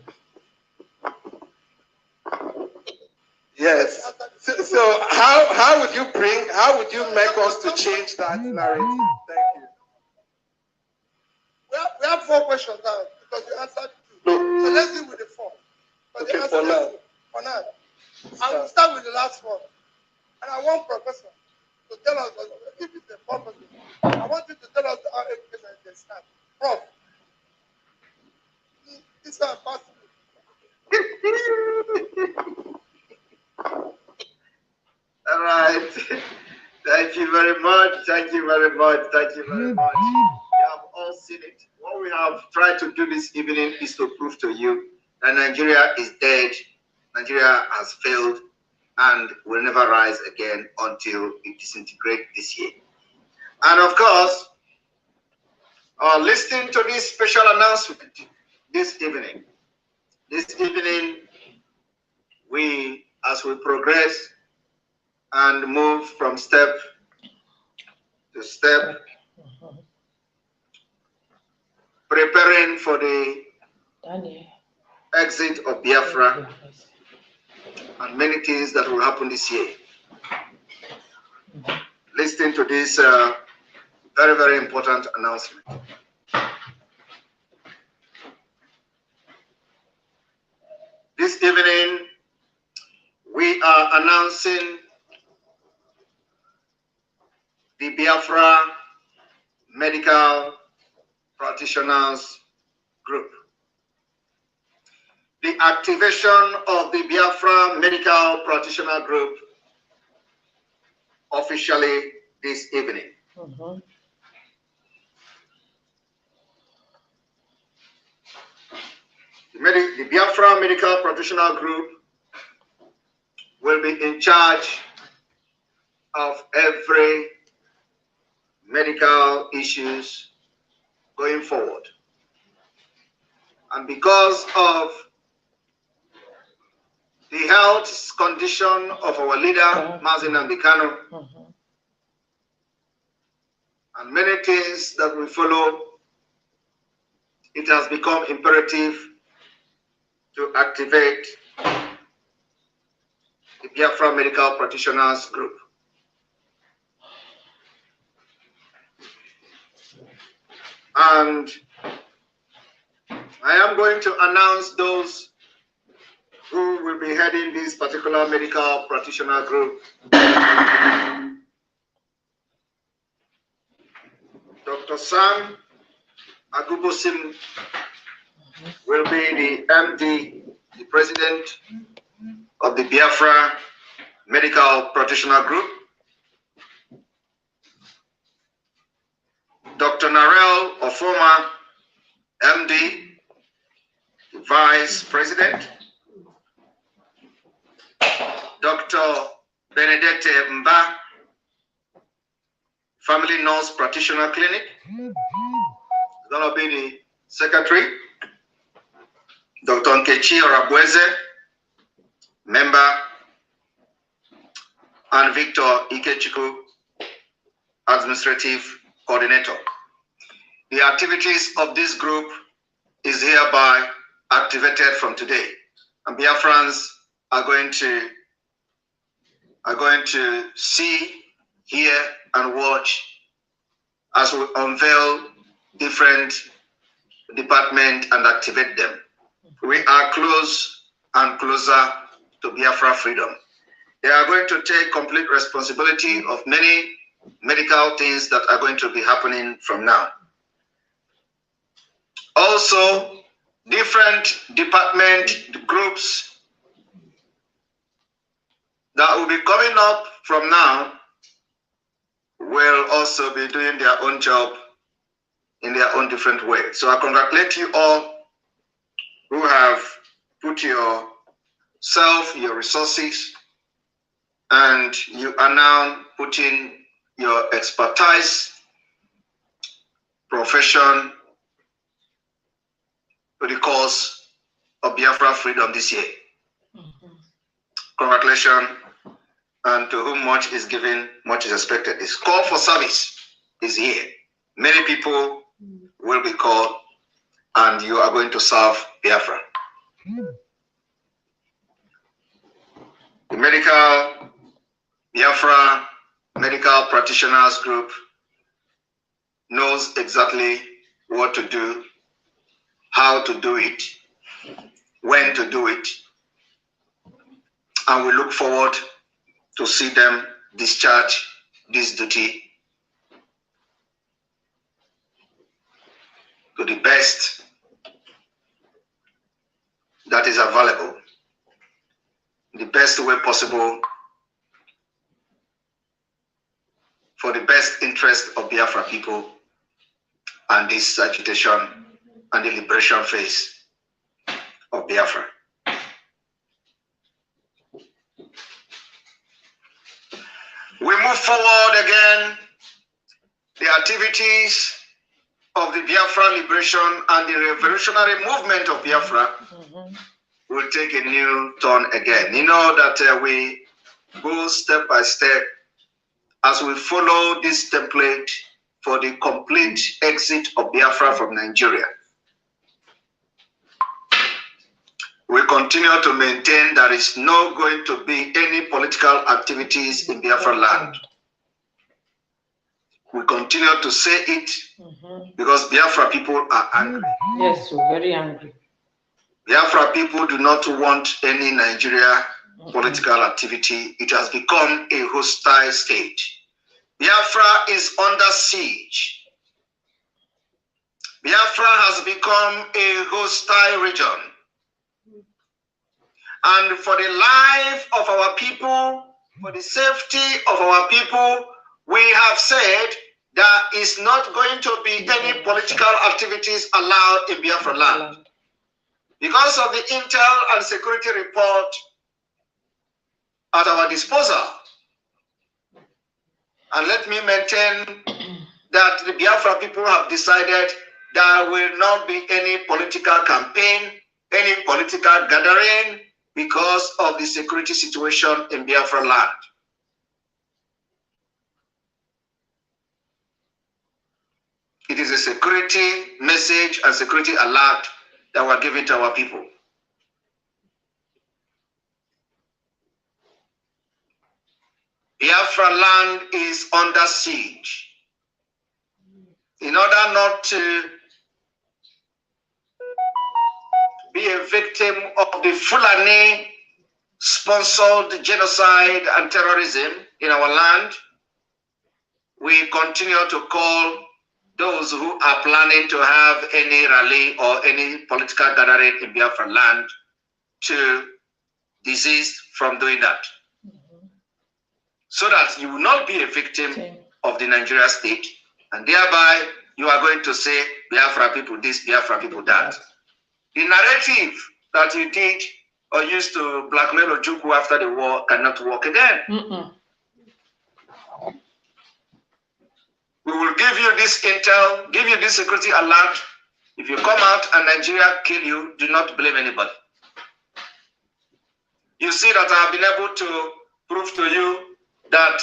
Yes. So how would you make us to change that narrative? Thank you. We have 4 questions now because you answered 2. So let's deal with the 4. Okay, for now. I will start with the last one. And I want Professor to tell us, if it's a purpose, I want you to tell us how education can start. Prof. This one pass you. All right. Thank you very much. Thank you very much. You have all seen it. What we have tried to do this evening is to prove to you that Nigeria is dead. Nigeria has failed and will never rise again until it disintegrates this year. And of course, listening to this special announcement this evening, as we progress and move from step to step, preparing for the exit of Biafra and many things that will happen this year. Listening to this very, very important announcement. This evening, we are announcing the Biafra Medical Practitioners Group. The activation of the Biafra Medical Practitioner Group officially this evening. The Biafra Medical Practitioner Group will be in charge of every medical issues going forward. And because of the health condition of our leader, Mazi Nnamdi Kanu, and many things that we follow, it has become imperative to activate the Biafra Medical Practitioners Group. And I am going to announce those who will be heading this particular medical practitioner group. Dr. Sam Agubosim will be the MD, the president of the Biafra Medical Practitioner Group. Dr. Narel Ofoma, MD, the vice president. Dr. Benedette Mba, Family Nurse Practitioner Clinic, is going to be the secretary. Dr. Nkechi Orabweze, member, and Victor Ikechukwu, administrative coordinator. The activities of this group is hereby activated from today, and Biafrans are going to see, hear, and watch as we unveil different departments and activate them. We are close and closer to Biafra freedom. They are going to take complete responsibility of many medical things that are going to be happening from now. Also, different department groups that will be coming up from now will also be doing their own job in their own different way. So I congratulate you all who have put yourself, your resources, and you are now putting your expertise, profession to the cause of Biafra freedom this year. Congratulations, and to whom much is given, much is expected. This call for service is here. Many people will be called, and you are going to serve Biafra. The medical Biafra medical practitioners group knows exactly what to do, how to do it, when to do it, and we look forward to see them discharge this duty to the best that is available, the best way possible, for the best interest of Biafra people and this agitation and the liberation phase of Biafra. We move forward again. The activities of the Biafra liberation and the revolutionary movement of Biafra will take a new turn again. You know that we go step by step as we follow this template for the complete exit of Biafra from Nigeria. We continue to maintain there is not going to be any political activities in Biafra land. We continue to say it because Biafra people are angry. Yes, we're very angry. Biafra people do not want any Nigeria political activity. It has become a hostile state. Biafra is under siege. Biafra has become a hostile region. And for the life of our people, for the safety of our people, we have said there is not going to be any political activities allowed in Biafra land. Because of the intel and security report at our disposal. And let me maintain that the Biafra people have decided there will not be any political campaign, any political gathering because of the security situation in Biafra land. It is a security message and security alert that we're giving to our people. Biafra land is under siege. In order not to be a victim of the Fulani sponsored genocide and terrorism in our land, we continue to call those who are planning to have any rally or any political gathering in Biafra land to desist from doing that. So that you will not be a victim of the Nigeria state, and thereby you are going to say Biafra people this, Biafra people that. The narrative that you did or used to blackmail Ojukwu after the war cannot work again. We will give you this intel, give you this security alert. If you come out and Nigeria kill you, do not blame anybody. You see that I have been able to prove to you that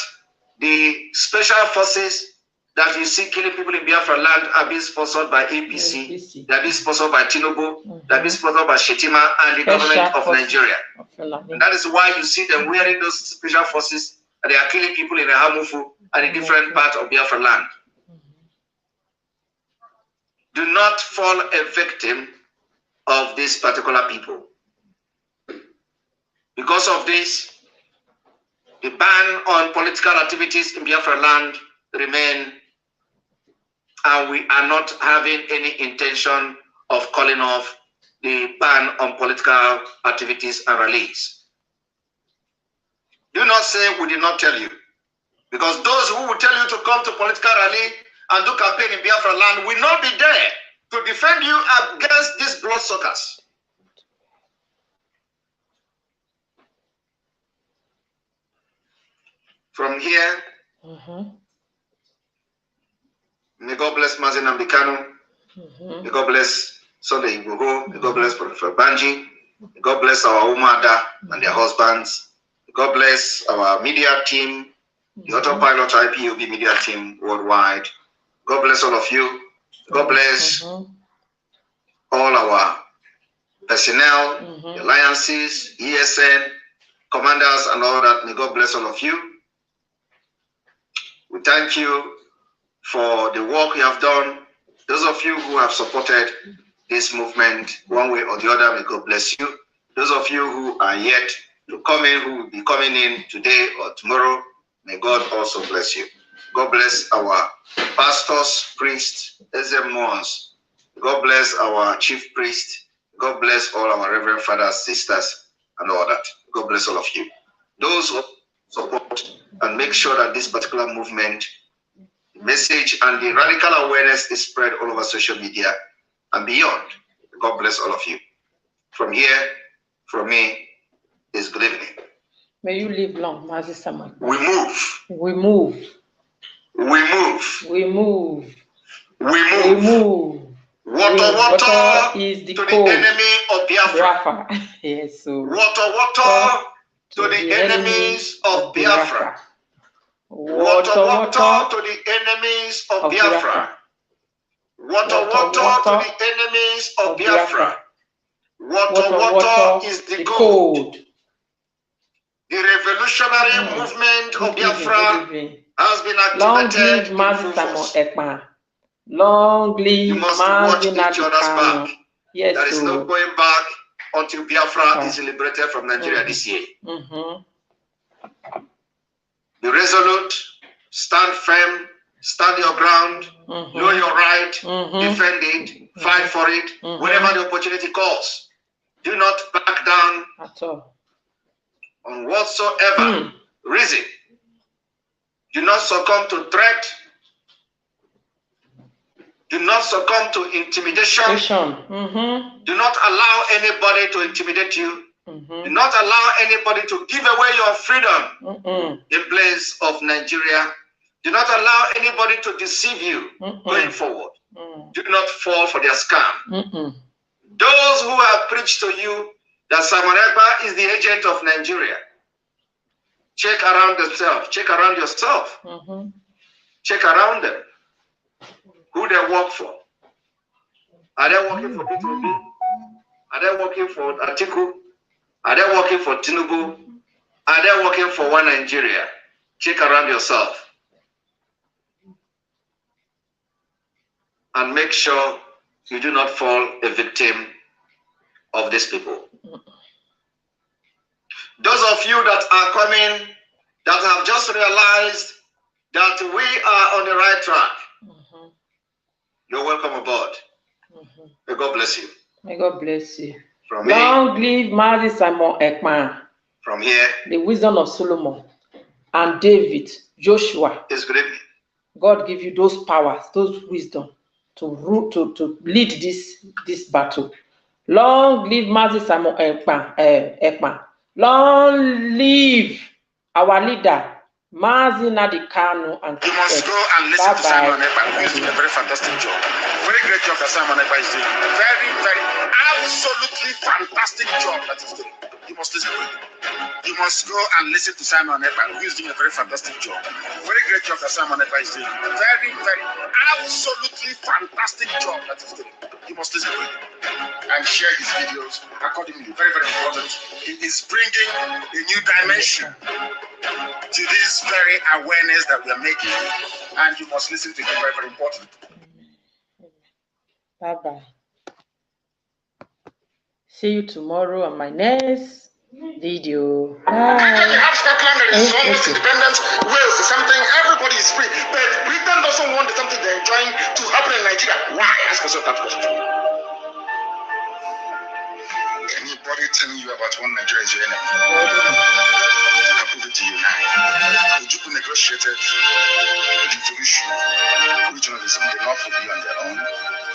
the special forces that you see killing people in Biafra land are being sponsored by APC, they are being sponsored by Tinubu, they are being sponsored by Shetima and the government of Nigeria. And that is why you see them wearing those special forces and they are killing people in the Hamufu and in different parts of Biafra land. Do not fall a victim of these particular people. Because of this, the ban on political activities in Biafra land remain, and we are not having any intention of calling off the ban on political activities and rallies. Do not say we did not tell you, because those who will tell you to come to political rally and do campaign in Biafra land will not be there to defend you against these bloodsuckers. From here, may God bless Mazin Ambikano. May God bless Sunday Igboho. May God bless Professor Banji. May God bless our Umada and their husbands. May God bless our media team, the Autopilot IPOB media team worldwide. God bless all of you. God bless all our personnel, alliances, ESN, commanders, and all that. May God bless all of you. We thank you for the work you have done. Those of you who have supported this movement one way or the other, may God bless you. Those of you who are yet to come in, who will be coming in today or tomorrow, may God also bless you. God bless our pastors, priests, SMOs. God bless our chief priest. God bless all our reverend fathers, sisters, and all that. God bless all of you. Those who support and make sure that this particular movement, message, and the radical awareness is spread all over social media and beyond. God bless all of you. From here, from me, is good evening. May you live long, Mazi Sama. We move. We move. We move. We move. We move. We move. Water is the to code. the enemy of Biafra. Yes, so. Water to the enemies of Biafra. Water to the enemies of Biafra. Water to the enemies of Biafra. Water is the code. The revolutionary movement of Biafra has been activated in full force. Long live you must watch each other's back. Yes, there is no going back until Biafra is liberated from Nigeria this year. Be resolute, stand firm, stand your ground, know your right, defend it, fight for it, whenever the opportunity calls. Do not back down at all on whatsoever reason. Do not succumb to threat. Do not succumb to intimidation. Do not allow anybody to intimidate you. Do not allow anybody to give away your freedom in place of Nigeria. Do not allow anybody to deceive you going forward. Do not fall for their scam. Those who have preached to you that Simon Ekpa is the agent of Nigeria, check around themselves. Check around yourself. Check around them. Who they work for. Are they working for Tinubu? Are they working for Atiku? Are they working for Tinubu? Are they working for one Nigeria? Check around yourself. And make sure you do not fall a victim of these people. Those of you that are coming, that have just realized that we are on the right track, you're welcome aboard. May God bless you. May God bless you. From me, long live Mazi Simon Ekpa. From here, the wisdom of Solomon and David, Joshua. Yes, good evening. God give you those powers, those wisdom to lead this battle. Long live Mazi Simon Ekpa. Long live our leader, Mazi Nnamdi Kanu. And you must go and listen to Simon Ekpa. He's doing a very fantastic job. Very great job that Simon Ekpa is doing. Very, very, absolutely fantastic job that he's doing. You must listen to him. You must go and listen to Simon Ekpa. He's doing a very fantastic job. Very great job that Simon Ekpa is doing. Very, very, absolutely fantastic job that he's doing. You must listen to him and share his videos accordingly. Very, very important. It is bringing a new dimension to this very awareness that we are making, and you must listen to him. Very, very important. Bye-bye. See you tomorrow on my next video. Bye. We have Scotland that is almost independent. Wales is something, everybody is free. But Britain doesn't want something they're enjoying to happen in Nigeria. Why? Ask yourself that question. Anybody telling you about one Nigeria is your enemy? I'll prove it to you now. Ojukwu negotiated devolution. Regionalism, the North will be on their own,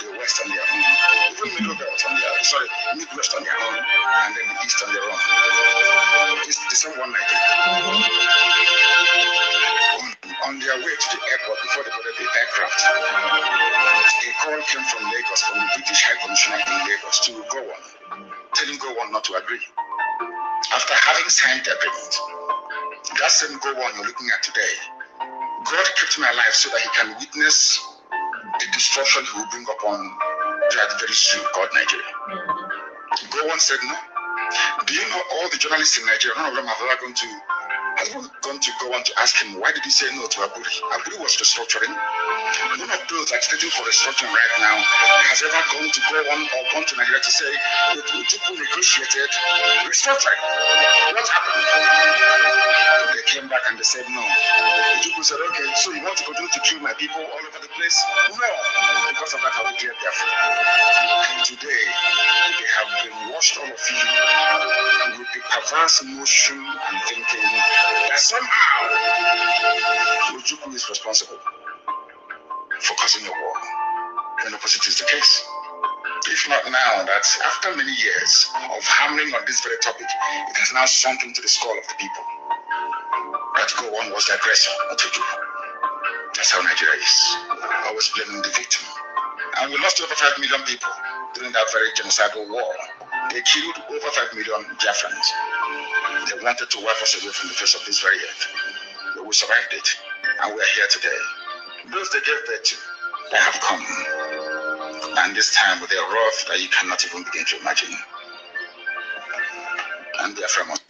the West on their own, even Middle Belt on their own, Midwest on their own, and then the East on their own. It's the same one Nigeria. On their way to the airport, before they boarded the aircraft, a call came from Lagos, from the British High Commissioner in Lagos to go on, telling go on not to agree. After having signed the agreement, that same go on you're looking at today, God kept me alive so that he can witness the destruction he will bring upon that very soon called Nigeria. Go on said no. Do you know all the journalists in Nigeria, none of them have ever gone to go on to ask him, why did he say no to Aburi? Aburi was restructuring. None of those agitating for restructuring right now has ever gone to go on or gone to Nigeria to say that Ojukwu negotiated restructuring. What happened? They came back and they said no. Ojukwu said, okay, so you want to continue to kill my people all over the place? No. Because of that, I will clear Biafra. Today, they have brainwashed all of you with the perverse notion and thinking that somehow Ojukwu is responsible for causing a war, when opposite is the case. If not now, that after many years of hammering on this very topic, it has now sunk into the skull of the people that go on was the aggressor, not Ojukwu. That's how Nigeria is, always blaming the victim. And we lost over 5 million people during that very genocidal war. They killed over 5 million Biafrans. They wanted to wipe us away from the face of this very earth. But we survived it, and we are here today. Those they gave birth to, they have come. And this time with a wrath that you cannot even begin to imagine. And Biafra must.